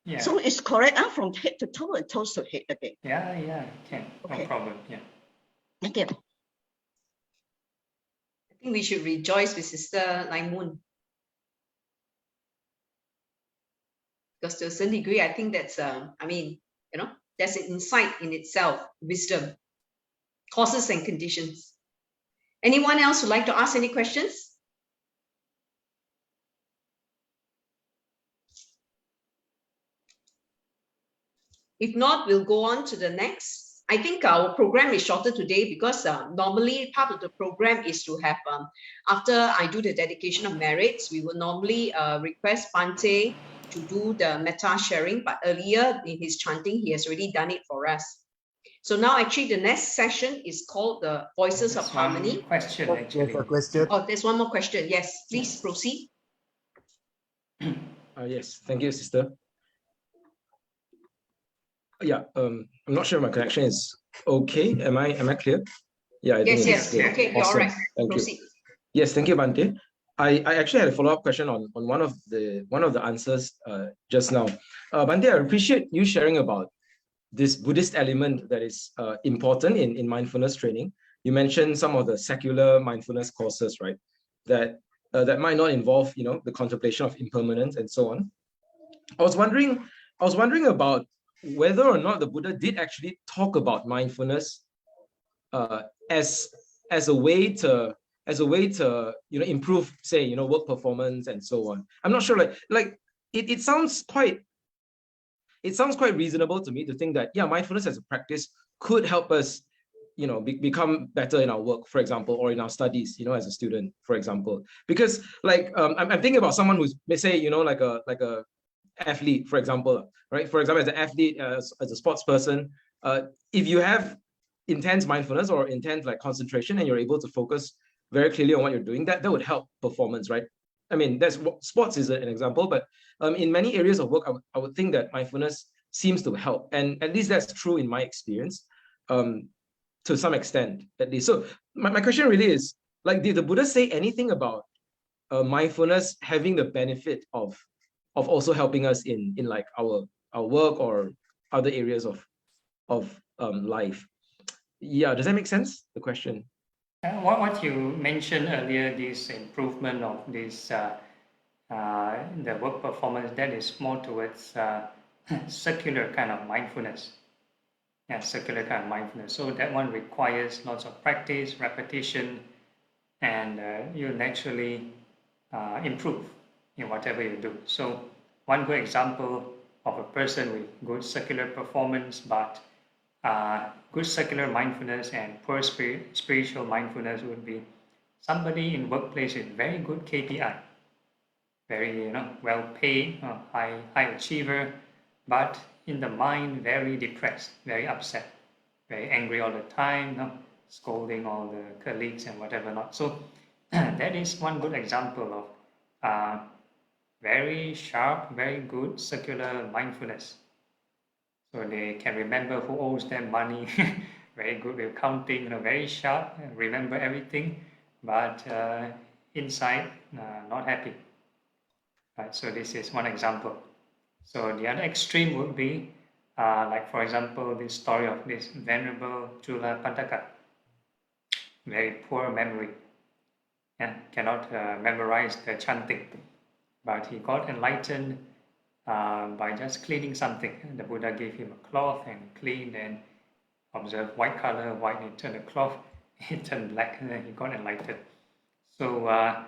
Yeah. So it's correct from head to toe and toes to head again. Yeah, can. Okay. No problem. Yeah. Thank you. I think we should rejoice with Sister Lai Moon. Because to a certain degree, I think that's, that's an insight in itself, wisdom, causes and conditions. Anyone else would like to ask any questions? If not, we'll go on to the next. I think our program is shorter today because normally part of the program is to have, after I do the dedication of merits, we will normally request Bante to do the metta sharing, but earlier in his chanting, he has already done it for us. So now actually the next session is called the Voices of Harmony. Question, actually. There's a question. Oh, there's one more question. Yes, please proceed. Yes, thank you, sister. Yeah, I'm not sure my connection is okay. Am I clear? Yeah, I think Yes. it's Okay, you're all awesome. right. Thank Proceed. you. Yes, thank you, Bante. I actually had a follow-up question on one of the answers just now. Bante, I appreciate you sharing about this Buddhist element that is important in mindfulness training. You mentioned some of the secular mindfulness courses, right? That might not involve, the contemplation of impermanence and so on. I was wondering about whether or not the Buddha did actually talk about mindfulness as a way to improve, say, work performance and so on. I'm not sure. Like it sounds quite reasonable to me to think that mindfulness as a practice could help us become better in our work, for example, or in our studies, as a student, for example. Because I'm thinking about someone who's, let's say, like a athlete, for example, right? For example, as an athlete, as a sports person, if you have intense mindfulness or intense concentration and you're able to focus very clearly on what you're doing, that would help performance, right? I mean, sports is an example, but in many areas of work, I would think that mindfulness seems to help, and at least that's true in my experience, to some extent, at least. So my question really is, did the Buddha say anything about mindfulness having the benefit of also helping us in our work or other areas of life? Yeah, does that make sense? The question. What you mentioned earlier, this improvement of this the work performance, that is more towards circular kind of mindfulness. Yeah, circular kind of mindfulness. So that one requires lots of practice, repetition, and you naturally improve in whatever you do. So one good example of a person with good circular performance, but good circular mindfulness and poor spiritual mindfulness would be somebody in workplace with very good KPI. very well paid, high achiever, but in the mind very depressed, very upset, very angry all the time, scolding all the colleagues and whatever not. So that is one good example of very sharp, very good circular mindfulness. So they can remember who owes them money, very good with counting, very sharp, remember everything, but inside not happy. Right, so this is one example. So the other extreme would be, like for example, this story of this Venerable Chula Pantaka. Very poor memory, cannot memorize the chanting, but he got enlightened by just cleaning something. The Buddha gave him a cloth and cleaned and observed white color, white, he turned the cloth, it turned black, and then he got enlightened. So,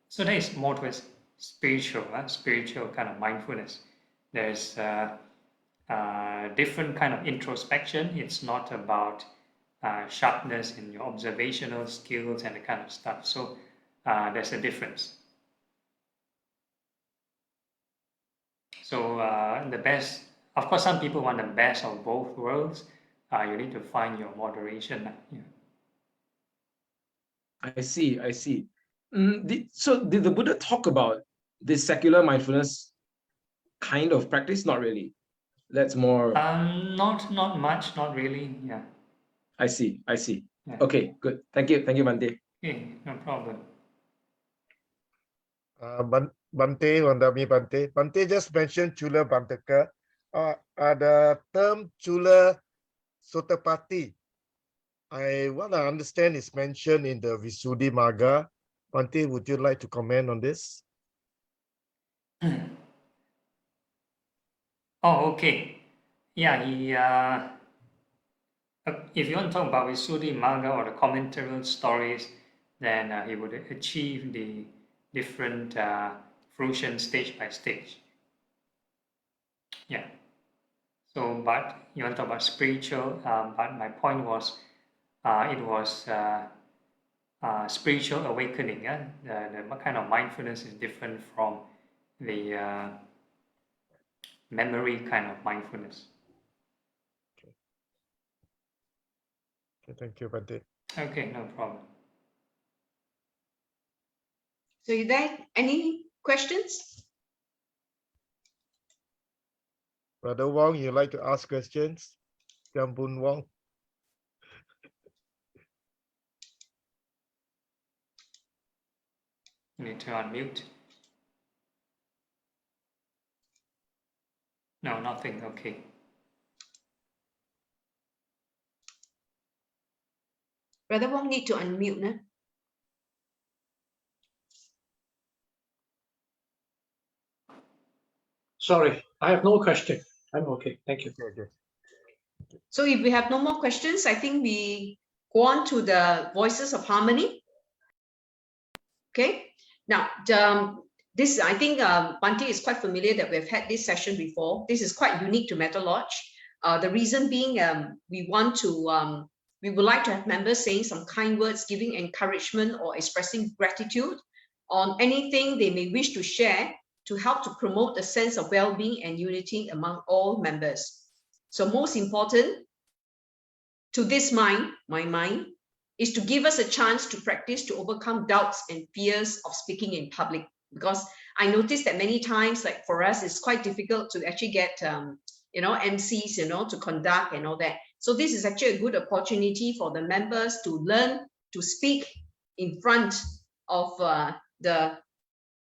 so there is more towards spiritual kind of mindfulness. There's different kind of introspection. It's not about sharpness in your observational skills and the kind of stuff. So there's a difference. So the best, of course, some people want the best of both worlds. You need to find your moderation. I see. So did the Buddha talk about this secular mindfulness kind of practice? Not really. That's more. Not much, not really. Yeah. I see. Yeah. Okay, good. Thank you, Bhante. Okay, no problem. Bhante, Vandami Bhante. Bhante just mentioned Chula Bhantaka. The term Chula Sotapati, I want to understand is mentioned in the Visuddhimagga. Bhante, would you like to comment on this? Oh, okay. Yeah, he. If you want to talk about Visuddhimagga or the commentarial stories, then he would achieve the different fruition stage by stage. Yeah. So, but you want to talk about spiritual, but my point was, it was spiritual awakening. Yeah, the kind of mindfulness is different from the memory kind of mindfulness. Okay, thank you, Bhante. Okay, no problem. So is there any questions? Brother Wong, you like to ask questions? Gambun Wong. You need to unmute. No, nothing. Okay. Brother Wong need to unmute. Nah? Sorry, I have no question. I'm okay. Thank you. Okay. So if we have no more questions, I think we go on to the Voices of Harmony. Okay. Now, this, I think Bhante is quite familiar that we've had this session before. This is quite unique to Metta Lodge. The reason being we would like to have members saying some kind words, giving encouragement or expressing gratitude on anything they may wish to share to help to promote a sense of well-being and unity among all members. So most important to this mind, my mind, is to give us a chance to practice to overcome doubts and fears of speaking in public. Because I noticed that many times, like for us, it's quite difficult to actually get, MCs, to conduct and all that. So this is actually a good opportunity for the members to learn to speak in front of the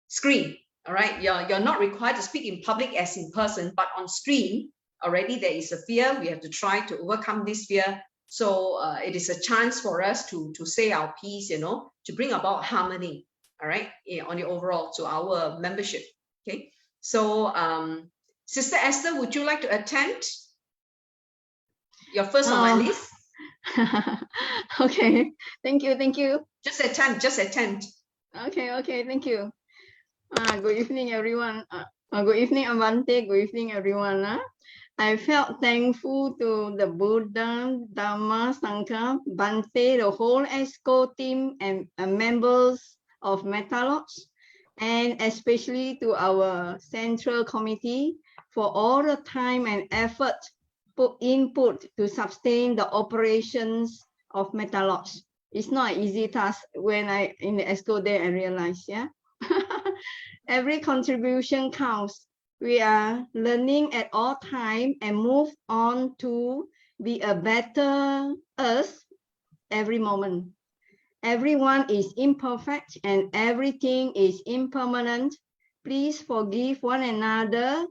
screen. All right, you're not required to speak in public as in person, but on screen, already there is a fear. We have to try to overcome this fear. So it is a chance for us to say our piece, to bring about harmony, all right, on the overall to our membership. Okay, so Sister Esther, would you like to attempt? You're first on my list. Okay, thank you. Just attempt. Okay, thank you. Good evening, everyone. Good evening, Avante. Good evening, everyone. I felt thankful to the Buddha, Dhamma, Sangha, Bhante, the whole ESCO team, and members of Metta Lodge and especially to our Central Committee for all the time and effort input to sustain the operations of Metalodge. It's not an easy task. When in the EXCO day, I realized, yeah. Every contribution counts. We are learning at all time and move on to be a better us every moment. Everyone is imperfect and everything is impermanent. Please forgive one another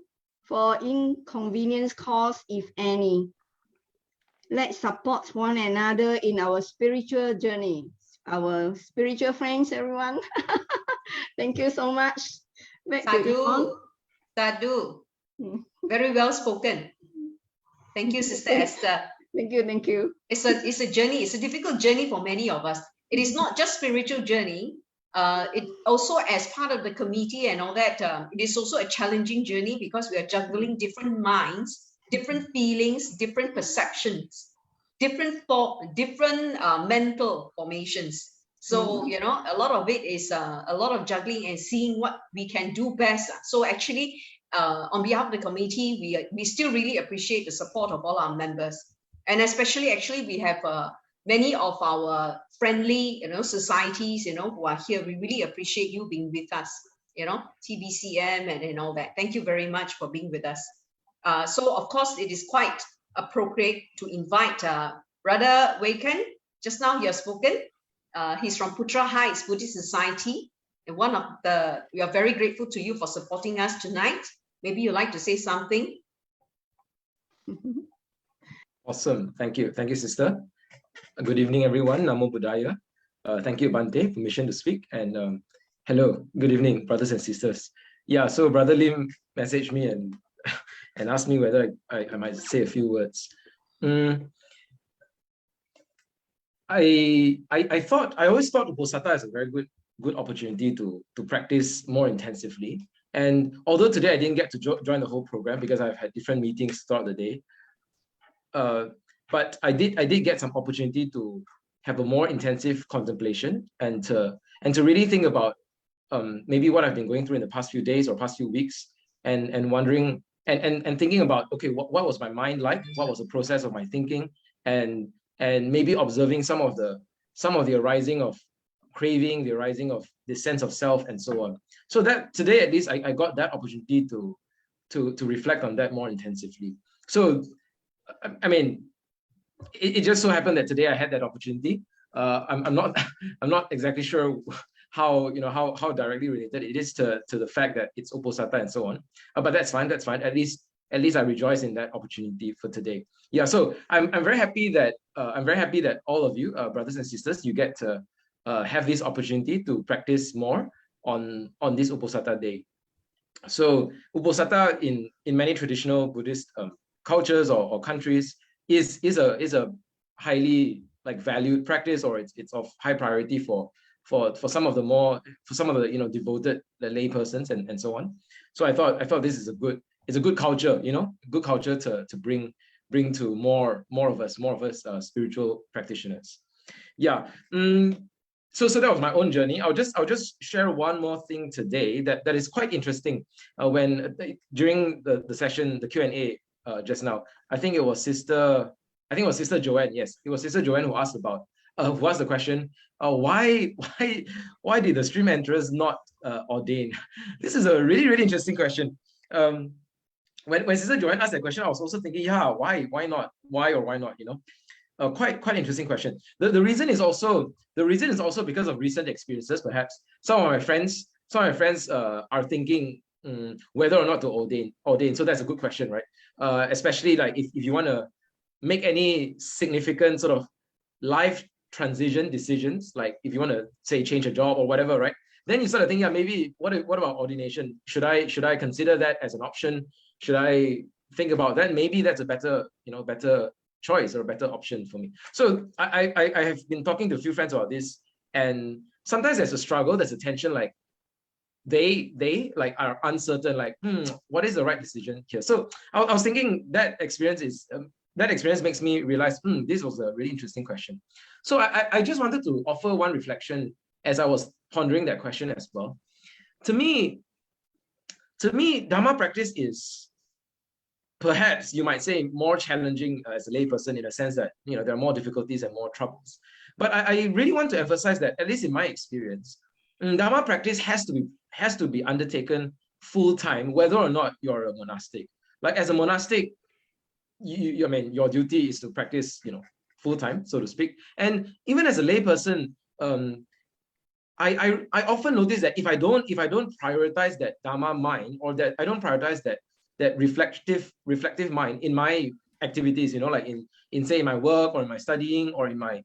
for inconvenience caused, if any. Let's support one another in our spiritual journey. Our spiritual friends, everyone. Thank you so much. Back to Yvonne. Sadhu. Very well spoken. Thank you, Sister Esther. Thank you, thank you. It's a journey. It's a difficult journey for many of us. It is not just spiritual journey. It also, as part of the committee and all that, it is also a challenging journey because we are juggling different minds, different feelings, different perceptions, different thought, different mental formations. So, you know, a lot of it is a lot of juggling and seeing what we can do best. So actually, on behalf of the committee, we still really appreciate the support of all our members. And especially, actually, we have many of our friendly, you know, societies, you know, who are here. We really appreciate you being with us, you know, TBCM and all that. Thank you very much for being with us. So, of course, it is quite appropriate to invite Brother Waken. Just now he has spoken. He's from Putra Heights Buddhist Society. And we are very grateful to you for supporting us tonight. Maybe you'd like to say something. Awesome. Thank you. Thank you, sister. Good evening, everyone. Namo Buddhaya. Thank you, Bante, for permission to speak. And hello, good evening, brothers and sisters. Yeah, so Brother Lim messaged me and asked me whether I might say a few words. I always thought Uposatha is a very good opportunity to practice more intensively. And although today I didn't get to join the whole program because I've had different meetings throughout the day, but I did get some opportunity to have a more intensive contemplation and to really think about maybe what I've been going through in the past few days or past few weeks, and wondering and thinking about, okay, what was my mind like? What was the process of my thinking? And maybe observing some of the arising of craving, the arising of the sense of self, and so on. So that today, at least, I got that opportunity to reflect on that more intensively. So, I mean, it just so happened that today I had that opportunity. I'm not exactly sure how directly related it is to the fact that it's Uposatha and so on. But that's fine. That's fine. At least I rejoice in that opportunity for today. Yeah. So I'm very happy that all of you, brothers and sisters, you get to have this opportunity to practice more on this Uposatha day. So Uposatha in many traditional Buddhist cultures or countries is a highly valued practice, or it's of high priority for some of the devoted lay persons and so on. So I thought this is a good culture, good culture to bring to more of us spiritual practitioners. Yeah. So that was my own journey. I'll just share one more thing today that is quite interesting. During the session, the Q&A just now, I think it was Sister Joanne. Yes, it was Sister Joanne who asked the question, why did the stream enterers not ordain? This is a really, really interesting question. When Sister Joanne asked that question, I was also thinking, yeah, why not? Why or why not? Quite interesting question. The reason is also because of recent experiences. Perhaps some of my friends are thinking whether or not to ordain. So that's a good question, right? Especially if you want to make any significant sort of life transition decisions, like if you want to say change a job or whatever, right? Then you start to think, yeah, maybe what about ordination? Should I consider that as an option? Should I think about that? Maybe that's a better choice or a better option for me. So I have been talking to a few friends about this, and sometimes there's a struggle, there's a tension, they are uncertain, what is the right decision here? So I was thinking that experience makes me realize this was a really interesting question. So I just wanted to offer one reflection as I was pondering that question as well. to me, Dharma practice is perhaps, you might say, more challenging as a layperson, in a sense that, you know, there are more difficulties and more troubles. But I really want to emphasize that, at least in my experience, Dharma practice has to be undertaken full time, whether or not you're a monastic. Like as a monastic, I mean, your duty is to practice, you know, full time, so to speak. And even as a layperson, I often notice that if I don't prioritize that Dharma mind, or that I don't prioritize that reflective mind in my activities, you know, like in say my work or in my studying or in my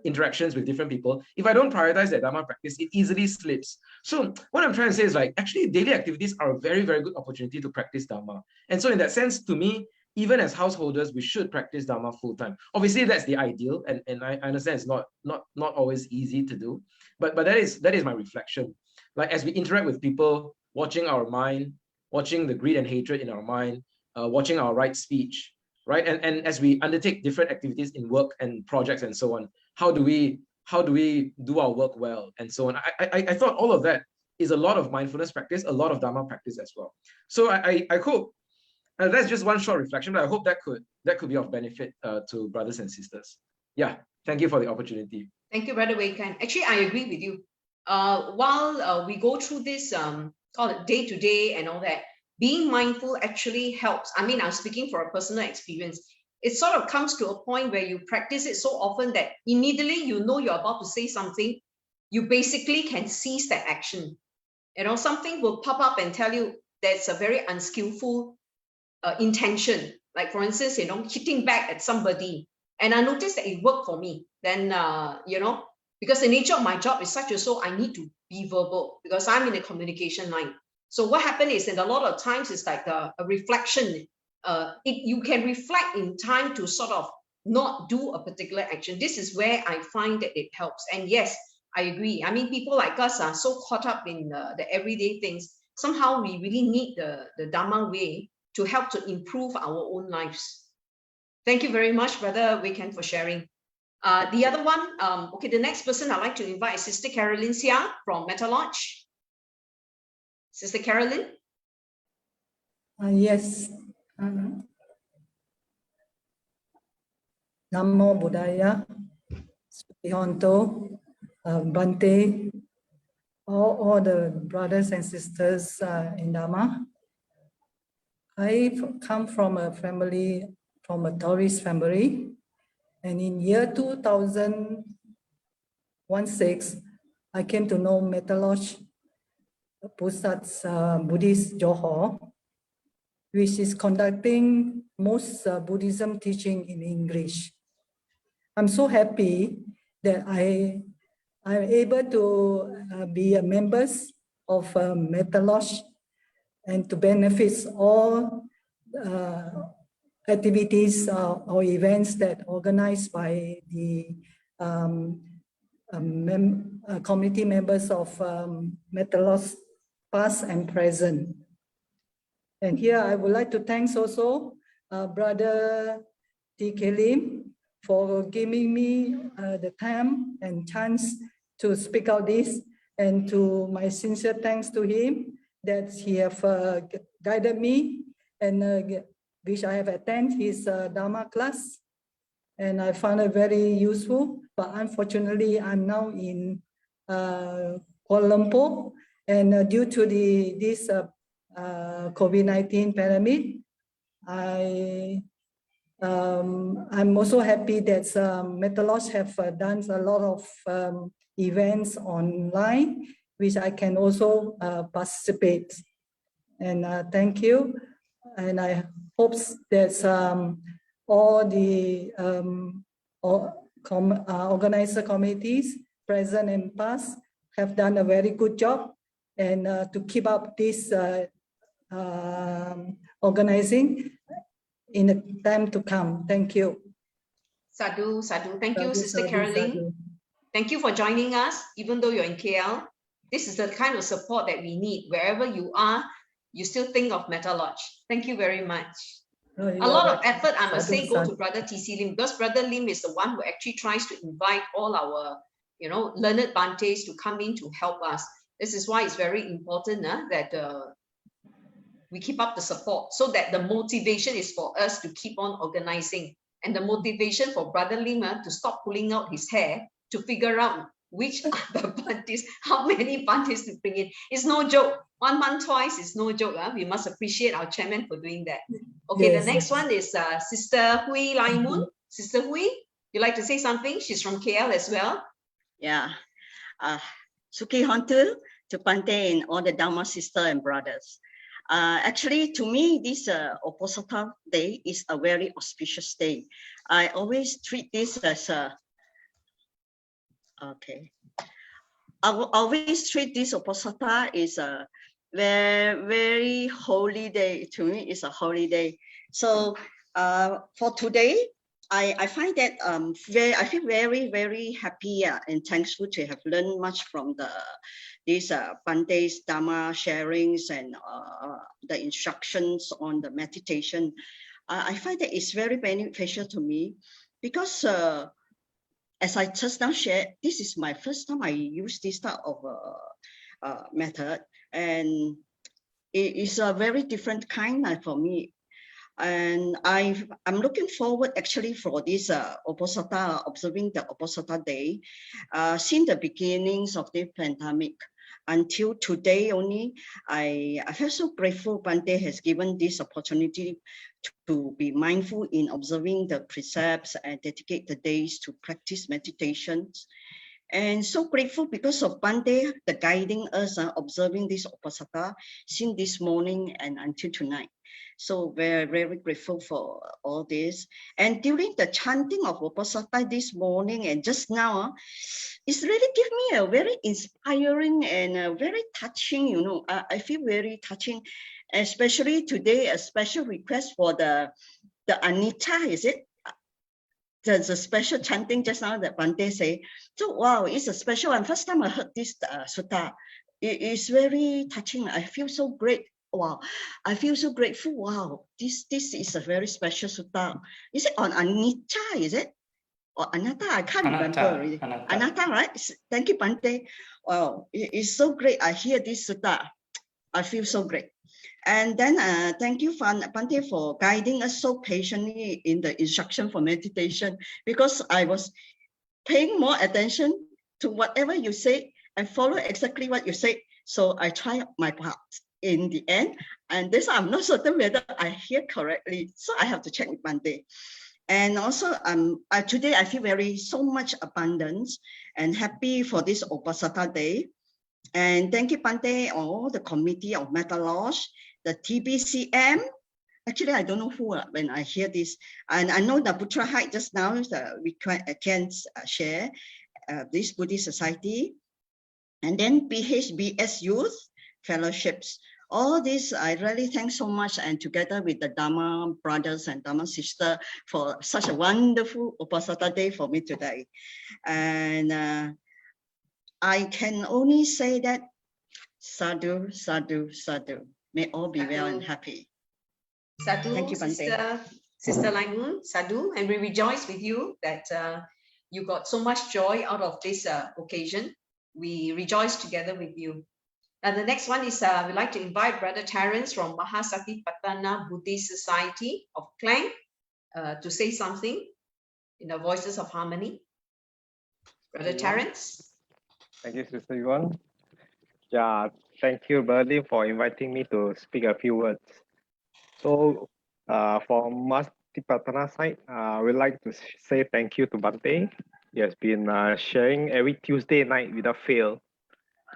interactions with different people, if I don't prioritize that Dharma practice, it easily slips. So what I'm trying to say is, like, actually daily activities are a very, very good opportunity to practice Dharma. And so in that sense, to me, even as householders, we should practice Dharma full time. Obviously, that's the ideal, and I understand it's not always easy to do, but that is my reflection. Like as we interact with people, watching our mind, watching the greed and hatred in our mind, watching our right speech, right? And as we undertake different activities in work and projects and so on, how do we do our work well and so on? I thought all of that is a lot of mindfulness practice, a lot of Dharma practice as well. So I hope that's just one short reflection, but I hope that could be of benefit to brothers and sisters. Yeah, thank you for the opportunity. Thank you, Brother Wei Kan. Actually, I agree with you. While we go through this, call it day to day and all that, being mindful actually helps. I mean, I'm speaking for a personal experience. It sort of comes to a point where you practice it so often that immediately you know you're about to say something, you basically can cease that action. You know, something will pop up and tell you that's a very unskillful intention. Like for instance, you know, hitting back at somebody. And I noticed that it worked for me. Then, you know, because the nature of my job is such a so I need to be verbal because I'm in the communication line. So what happened is, and a lot of times it's like a reflection. You can reflect in time to sort of not do a particular action. This is where I find that it helps. And yes, I agree. I mean, people like us are so caught up in the everyday things. Somehow we really need the Dharma way to help to improve our own lives. Thank you very much, Brother Wei Kan, for sharing. The other one, okay, the next person I'd like to invite is Sister Carolyn Sia from Metta Lodge. Sister Carolyn? Yes. Namo Buddhaya, Spihonto, Bante, all the brothers and sisters in Dharma. I come from a family, from a Taoist family, and in year 2016, I came to know Metta Lodge Uposatha's Buddhist Johor, which is conducting most Buddhism teaching in English. I'm so happy that I'm able to be a member of Metta Lodge and to benefit all activities or events that organized by the community members of Metta Lodge, past and present. And here I would like to thank also Brother TK Lim for giving me the time and chance to speak out this, and to my sincere thanks to him that he have guided me, and which I have attended his Dharma class, and I found it very useful. But unfortunately, I'm now in Kuala Lumpur, and due to this COVID-19 pandemic, I'm also happy that Metta Lodge have done a lot of events online, which I can also participate. And thank you. And I hope that all the organizer committees, present and past, have done a very good job, and to keep up this organizing in the time to come. Thank you. Sadhu, sadhu. Thank you, Sadhu, Sister sadhu, Caroline. sadhu. Thank you for joining us, even though you're in KL. This is the kind of support that we need. Wherever you are, you still think of Metta Lodge. Thank you very much. No, A lot of effort, I must sadhu, say, go to sadhu. Brother TC Lim, because Brother Lim is the one who actually tries to invite all our, learned Bantes to come in to help us. This is why it's very important that we keep up the support, so that the motivation is for us to keep on organizing, and the motivation for Brother Lima to stop pulling out his hair to figure out which are the pantis, how many pantis to bring in. It's no joke. 1 month twice is no joke. We must appreciate our chairman for doing that. Okay, Yes, the next yes. one is Sister Hui Lai Moon. Sister Hui, you like to say something? She's from KL as well. Yeah. Suki Hontu to Pante and all the Dharma sister and brothers. Actually, to me, this Uposatha day is a very auspicious day. I always treat this as a, okay. I will always treat this Uposatha is a very, very holy day. To me, it's a holy day. So for today, I find that I feel very, very happy and thankful to have learned much from these Pante's Dharma sharings and the instructions on the meditation. I find that it's very beneficial to me because as I just now shared, this is my first time I use this type of method, and it is a very different kind for me. And I'm looking forward actually for this Uposatha, observing the Uposatha day, since the beginnings of the pandemic until today only. I feel so grateful Bante has given this opportunity to be mindful in observing the precepts and dedicate the days to practice meditations. And so grateful because of Bante, the guiding us, observing this Uposatha since this morning and until tonight. So very, very grateful for all this. And during the chanting of Uposatha this morning and just now, it's really give me a very inspiring and very touching, you know, I feel very touching, especially today, a special request for the Anatta, is it? There's a special chanting just now that Bante say. So wow, it's a special one. First time I heard this sutta. It is very touching. I feel so great. Wow, I feel so grateful. Wow, this is a very special sutta. Is it on Anatta? Is it? Or Anatta? I can't remember already. Anatta, right? Thank you, Bante. Wow, it is so great. I hear this sutta. I feel so great. And then thank you, Bante, for guiding us so patiently in the instruction for meditation, because I was paying more attention to whatever you say and follow exactly what you say. So I try my part in the end. And this I'm not certain whether I hear correctly. So I have to check with Bante. And also today I feel so much abundance and happy for this Uposatha day. And thank you, Bante, all the committee of Metta Lodge, the TBCM. Actually, I don't know who when I hear this. And I know the Putra Hike just now, we can share this Buddhist Society. And then BHBS Youth Fellowships. All this, I really thank so much, and together with the Dharma brothers and Dharma sister for such a wonderful Uposatha day for me today. And I can only say that sadhu, sadhu, sadhu. May all be well and happy. Sadhu, thank you, Bante. Sister Lai Moon, sadhu, and we rejoice with you that you got so much joy out of this occasion. We rejoice together with you. And the next one is we'd like to invite Brother Terence from Mahasatipatthana Buddhist Society of Klang to say something in the Voices of Harmony. Brother Terence. Thank you, Sister Yuan. Yeah, thank you, Berlin, for inviting me to speak a few words. So, for Mahasatipatthana side, we'd like to say thank you to Bante. He has been sharing every Tuesday night without fail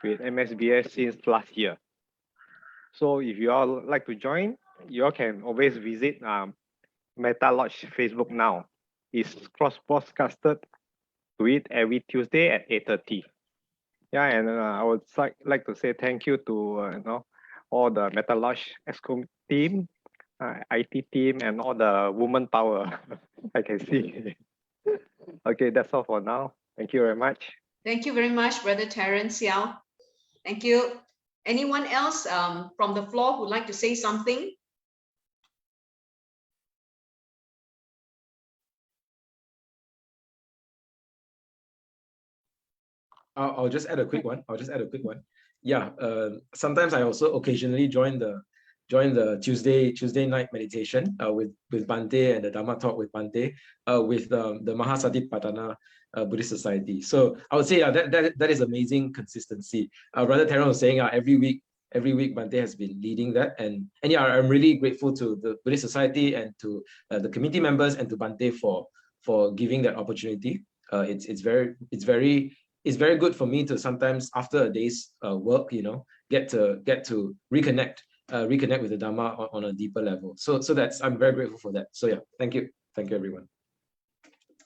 with MSBS since last year. So if you all like to join, you all can always visit Metta Lodge Facebook now. It's cross-podcasted to it every Tuesday at 8:30. Yeah, and I would like to say thank you to all the Metta Lodge EXCO team, IT team, and all the woman power I can see. Okay, that's all for now. Thank you very much. Thank you very much, Brother Terence Yao. Thank you. Anyone else from the floor who would like to say something? I'll just add a quick one. yeah, sometimes I also occasionally join the Tuesday night meditation with Bante and the Dhamma talk with Bante with the Mahasatipatthana Buddhist Society. So I would say that is amazing consistency. Brother Terence was saying every week Bante has been leading that, and yeah, I'm really grateful to the Buddhist Society and to the committee members and to Bante for giving that opportunity. It's very good for me to sometimes after a day's work, get to reconnect with the Dhamma on a deeper level. So I'm very grateful for that. So yeah, thank you everyone.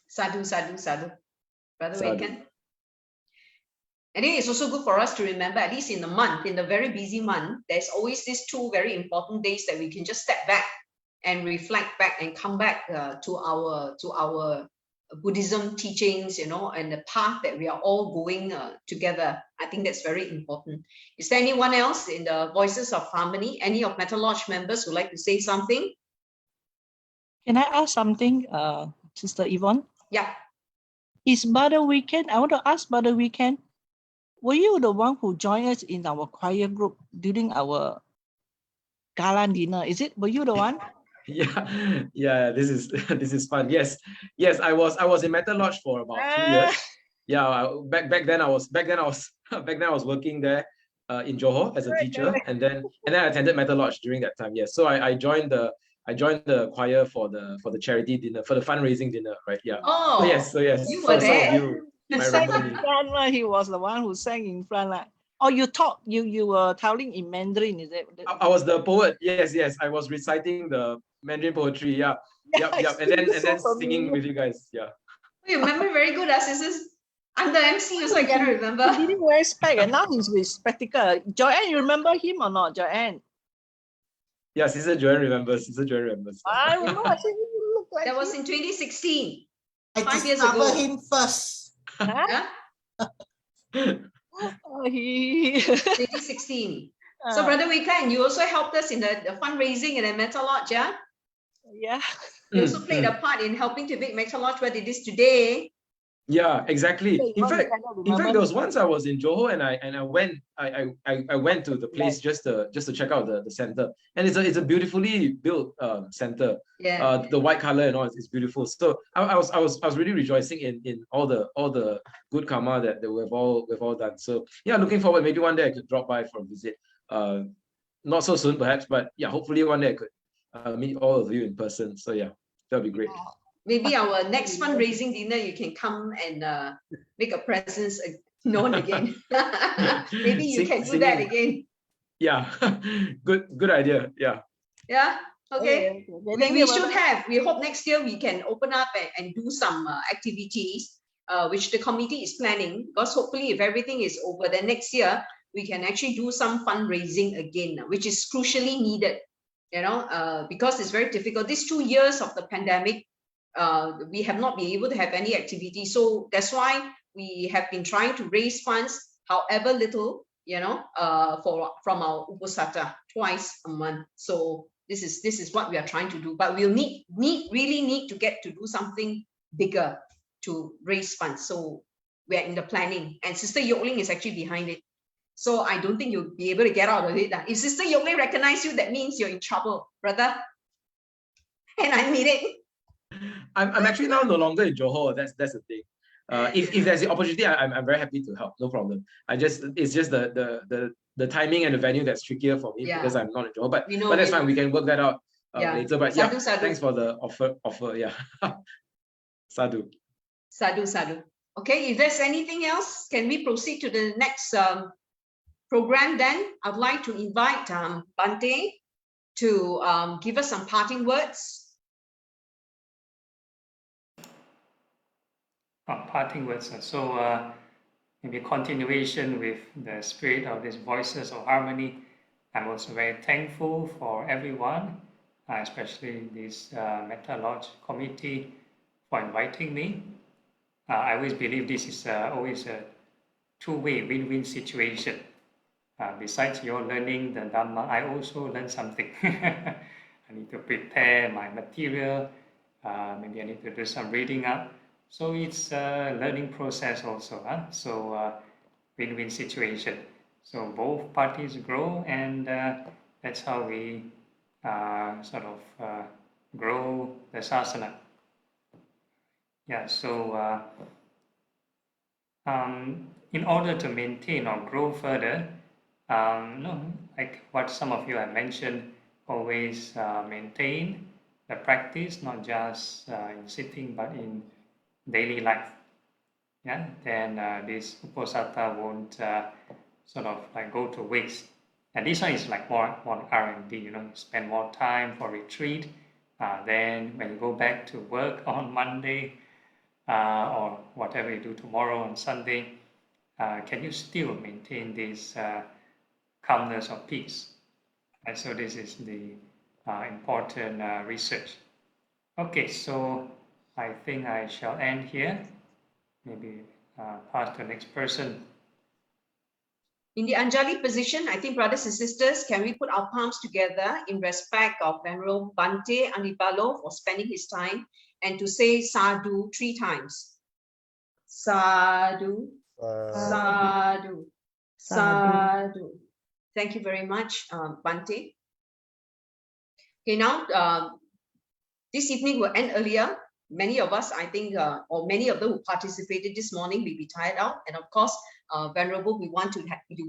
Sadhu, sadhu, sadhu. Brother Sadhu. Waken. I think it's also good for us to remember, at least in the month, in the very busy month, there's always these 2 very important days that we can just step back and reflect back and come back to our Buddhism teachings, and the path that we are all going together. I think that's very important. Is there anyone else in the Voices of Harmony? Any of Metta Lodge members would like to say something? Can I ask something, Sister Yvonne? Yeah. Is Brother Weekend? I want to ask Brother Weekend. Were you the one who joined us in our choir group during our gala dinner? Were you the one? Yeah. This is fun. Yes. I was in Metta Lodge for about 2 years. Yeah. Back then I was working there in Johor as a teacher, and then I attended Metta Lodge during that time. Yes. So I joined the choir for the charity dinner, for the fundraising dinner, right? Yeah. Oh. So yes. You were there. He was the one who sang in front. Oh, you were telling in Mandarin, is it? I was the poet. Yes. I was reciting the Mandarin poetry. Yeah. Yep. And then singing with you guys. Yeah. You remember very good, sisters. I'm the MC, so I cannot remember. He didn't wear spec, and now he's with spectacle. Joanne, you remember him or not, Joanne? Yeah, Sister Joanne remembers. I remember. I said, you look like that was in 2016. I 5 years discovered ago. him first. Huh? 2016. So Brother Weekend, you also helped us in the fundraising and the Metta Lodge, yeah? Yeah. You also played a part in helping to make Metta Lodge what it is today. Yeah, exactly. In fact, there was once I was in Johor and I went to the place just to check out the center, and it's a beautifully built center. Yeah. The white color and all is beautiful. So I was really rejoicing in all the good karma that we've all done. So yeah, looking forward. Maybe one day I could drop by for a visit. Not so soon perhaps, but yeah, hopefully one day I could meet all of you in person. So yeah, that'll be great. Maybe our next fundraising dinner, you can come and make a presence known again. Maybe you can do that again. Yeah, good idea. Yeah. Yeah. Okay. We should have. We hope next year we can open up and do some activities, which the committee is planning. Because hopefully, if everything is over, then next year we can actually do some fundraising again, which is crucially needed. Because it's very difficult. These 2 years of the pandemic, we have not been able to have any activity. So that's why we have been trying to raise funds, however little, from our Uposatha twice a month. So this is what we are trying to do. But we'll really need to get to do something bigger to raise funds. So we're in the planning, and Sister Yokling is actually behind it. So I don't think you'll be able to get out of it. If Sister Yokling recognize you, that means you're in trouble, brother. And I mean it. I'm actually now no longer in Johor. That's the thing. If there's the opportunity, I'm very happy to help. No problem. It's just the timing and the venue that's trickier for me because I'm not in Johor. But that's fine. We can work that out later. But sadhu, sadhu. Thanks for the offer. Yeah. Sadhu. Sadhu. Okay. If there's anything else, can we proceed to the next program? Then I'd like to invite Bante to give us some parting words. Parting words. So maybe continuation with the spirit of these Voices of Harmony. I'm also very thankful for everyone, especially this Metta Lodge committee, for inviting me. I always believe this is always a two-way win-win situation. Besides your learning the Dhamma, I also learn something. I need to prepare my material. Maybe I need to do some reading up. So it's a learning process also. So win-win situation. So both parties grow, and that's how we sort of grow the sasana. Yeah, so in order to maintain or grow further, like what some of you have mentioned, always maintain the practice, not just in sitting, but in daily life. Yeah, then this Uposatha won't sort of like go to waste. And this one is like more R&D, you spend more time for retreat. Then when you go back to work on Monday or whatever you do tomorrow on Sunday, can you still maintain this calmness or peace? And so this is the important research. Okay, so I think I shall end here. Maybe pass to the next person. In the Anjali position, I think brothers and sisters, can we put our palms together in respect of Venerable Bhante Adhibalo for spending his time and to say sadhu 3 times. Sadhu, sadhu, sadhu. Thank you very much, Bhante. Okay, now this evening will end earlier. Many of us, I think, or many of them who participated this morning will be tired out. And of course, Venerable, you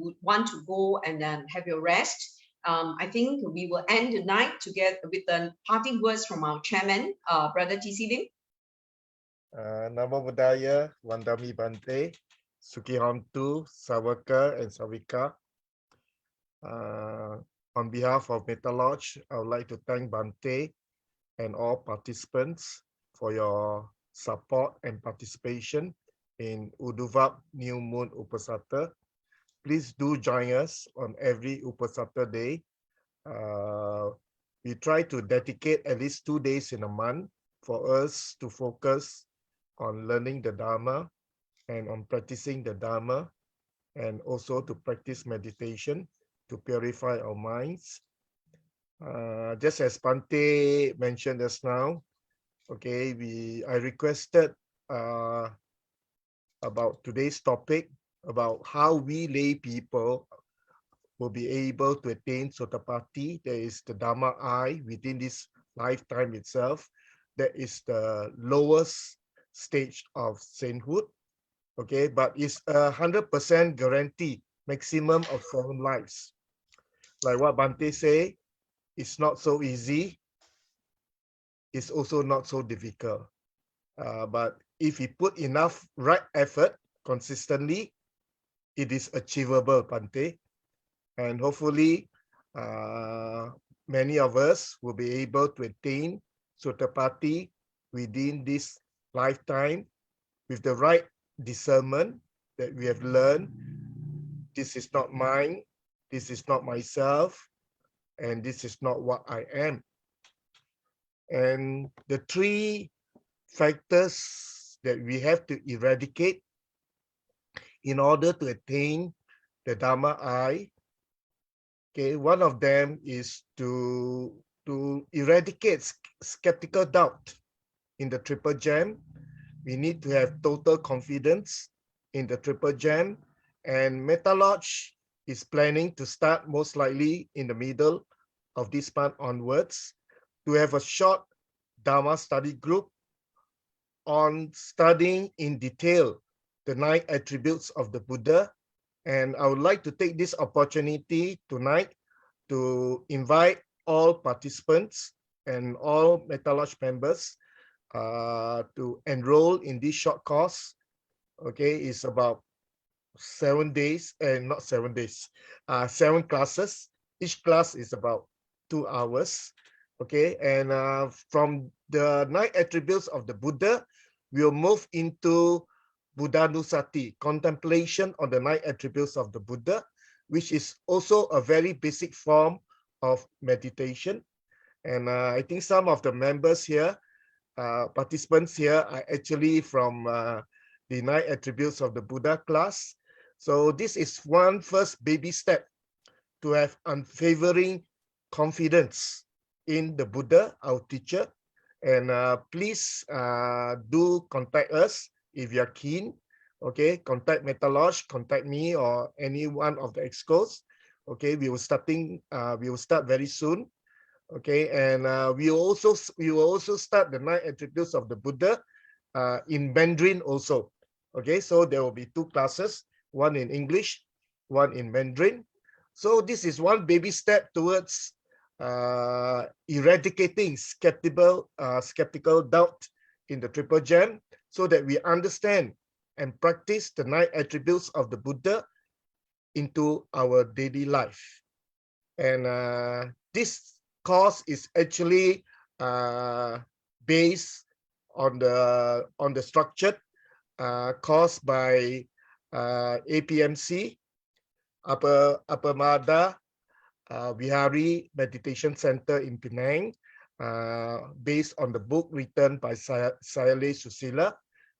would want to go and then have your rest. I think we will end the night together with the parting words from our chairman, Brother T.C. Lim. Namo Buddhaya, Vandami Bante, Sukihantu, Sawaka and Sawika. On behalf of Metta Lodge, I would like to thank Bante and all participants for your support and participation in UNDUVAP New Moon Uposatha. Please do join us on every Uposatha day. We try to dedicate at least 2 days in a month for us to focus on learning the Dharma and on practicing the Dharma, and also to practice meditation to purify our minds. Just as Bante mentioned just now, okay, I requested about today's topic, about how we lay people will be able to attain Sotapanti. There is the Dharma eye within this lifetime itself. That is the lowest stage of sainthood. Okay, but it's 100% guarantee, maximum of 7 lives. Like what Bante say, it's not so easy. It's also not so difficult. But if we put enough right effort consistently, it is achievable, Bante. And hopefully, many of us will be able to attain Sotapanti within this lifetime with the right discernment that we have learned. This is not mine, this is not myself, and this is not what I am. And the 3 factors that we have to eradicate in order to attain the Dharma eye. Okay, one of them is to eradicate skeptical doubt in the Triple Gem. We need to have total confidence in the Triple Gem, and Metta Lodge is planning to start most likely in the middle of this month onwards to have a short Dharma study group on studying in detail the 9 attributes of the Buddha. And I would like to take this opportunity tonight to invite all participants and all Metta Lodge members to enroll in this short course. Okay, it's about 7 days, and not 7 days, 7 classes. Each class is about 2 hours. Okay, and from the 9 attributes of the Buddha, we'll move into Buddhanusati, contemplation on the 9 attributes of the Buddha, which is also a very basic form of meditation. And I think some of the members here, participants here, are actually from the 9 attributes of the Buddha class. So this is one first baby step to have unwavering confidence in the Buddha, our teacher. And please do contact us if you're keen. okay, contact Meta Lodge, contact me or any one of the excos. Okay, we will start very soon. Okay, and we will also start the 9 attributes of the Buddha in Mandarin also. Okay, so there will be 2 classes, one in English, one in Mandarin. So this is one baby step towards eradicating skeptical doubt in the Triple Gem, so that we understand and practice the 9 attributes of the Buddha into our daily life. And this course is actually based on the structured course by APMC, Upper Mada Vihari Meditation Center in Penang, based on the book written by Sayale Susila.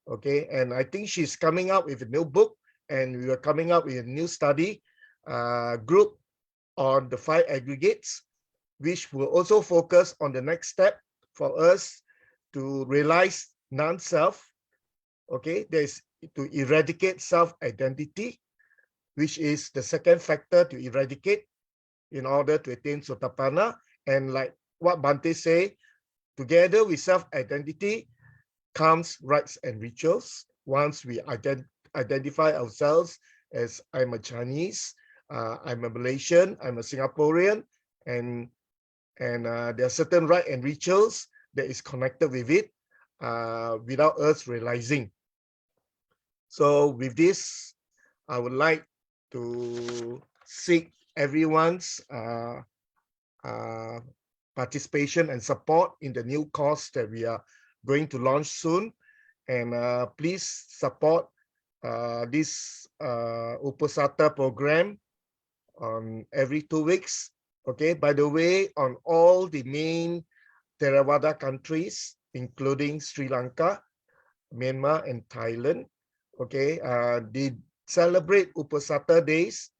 Okay, and I think she's coming out with a new book, and we are coming up with a new study group on the 5 aggregates, which will also focus on the next step for us to realize non-self. Okay, there is to eradicate self-identity, which is the second factor to eradicate in order to attain Sotapanna. And like what Bhante say, together with self-identity comes rites and rituals. Once we identify ourselves as I'm a Chinese, I'm a Malaysian, I'm a Singaporean, and there are certain rites and rituals that is connected with it without us realizing. So with this, I would like to seek everyone's participation and support in the new course that we are going to launch soon. And please support this Uposatha program on every 2 weeks. Okay, by the way, on all the main Theravada countries, including Sri Lanka, Myanmar, and Thailand, okay, they celebrate Uposatha days,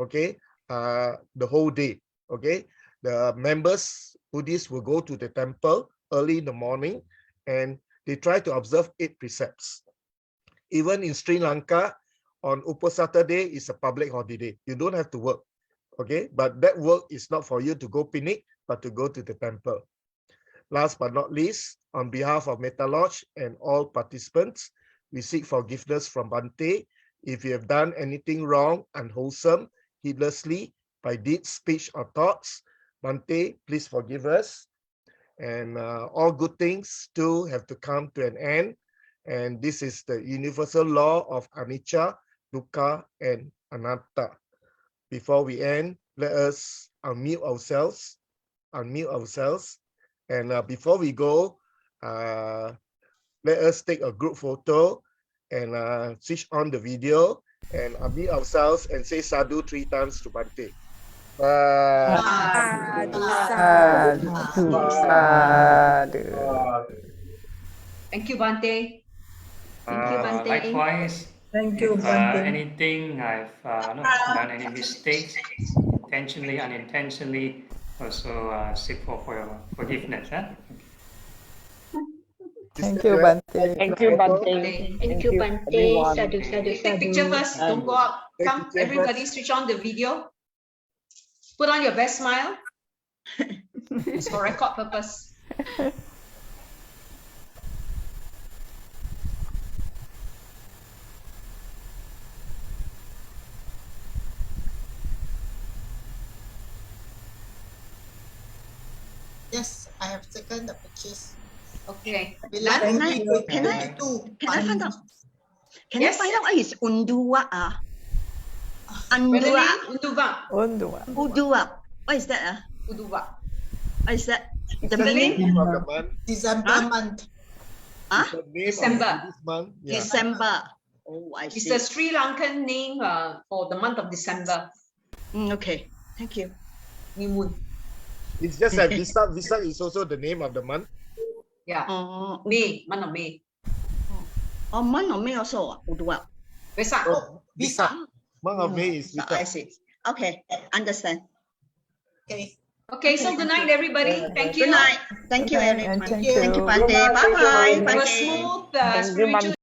okay, the whole day. Okay, the members, Buddhists, will go to the temple early in the morning, and they try to observe 8 precepts. Even in Sri Lanka, on Uposatha day is a public holiday. You don't have to work, okay? But that work is not for you to go picnic, but to go to the temple. Last but not least, on behalf of Meta Lodge and all participants, we seek forgiveness from Bhante if you have done anything wrong, unwholesome, heedlessly, by deed, speech, or thoughts. Bhante, please forgive us. And all good things too have to come to an end. And this is the universal law of anicca, dukkha, and anatta. Before we end, let us unmute ourselves. And before we go, let us take a group photo and switch on the video and unmute ourselves and say sadhu 3 times to Bhante. Thank you, Bhante. Thank you, Bhante. Likewise, Thank you, if Bhante. anything I've not done any mistakes, intentionally, unintentionally, also seek for your forgiveness. Thank you, Bhante. Thank you, Bhante. Thank you, Bhante. Sadhu, sadhu, take picture first. Don't go out. Come, everybody, switch on the video. Put on your best smile. It's for record purpose. Yes, I have taken the pictures. Okay. We like Can to I- video can I- to Can I find out? Can Yes. I find out what is UNDUVAP? UNDUVAP. UNDUVAP. What is that? UNDUVAP. What is that? The Spelling? meaning? Of the month. December month. Huh? The name December. of this month. Yeah. December. Oh, I It's see. the Sri Lankan name for the month of December. Okay, thank you. New moon. It's just that Visa is also the name of the month. Yeah. Oh, May, month of May. month of May also. UNDUVAP. Vesak. Visa. Month of May is I Visa. see. Okay, understand. Okay. Okay, so good night, everybody. Thank you. Good night. Thank you, everyone. Thank Thank you, you. Bhante. Bye bye. Have a smooth spiritual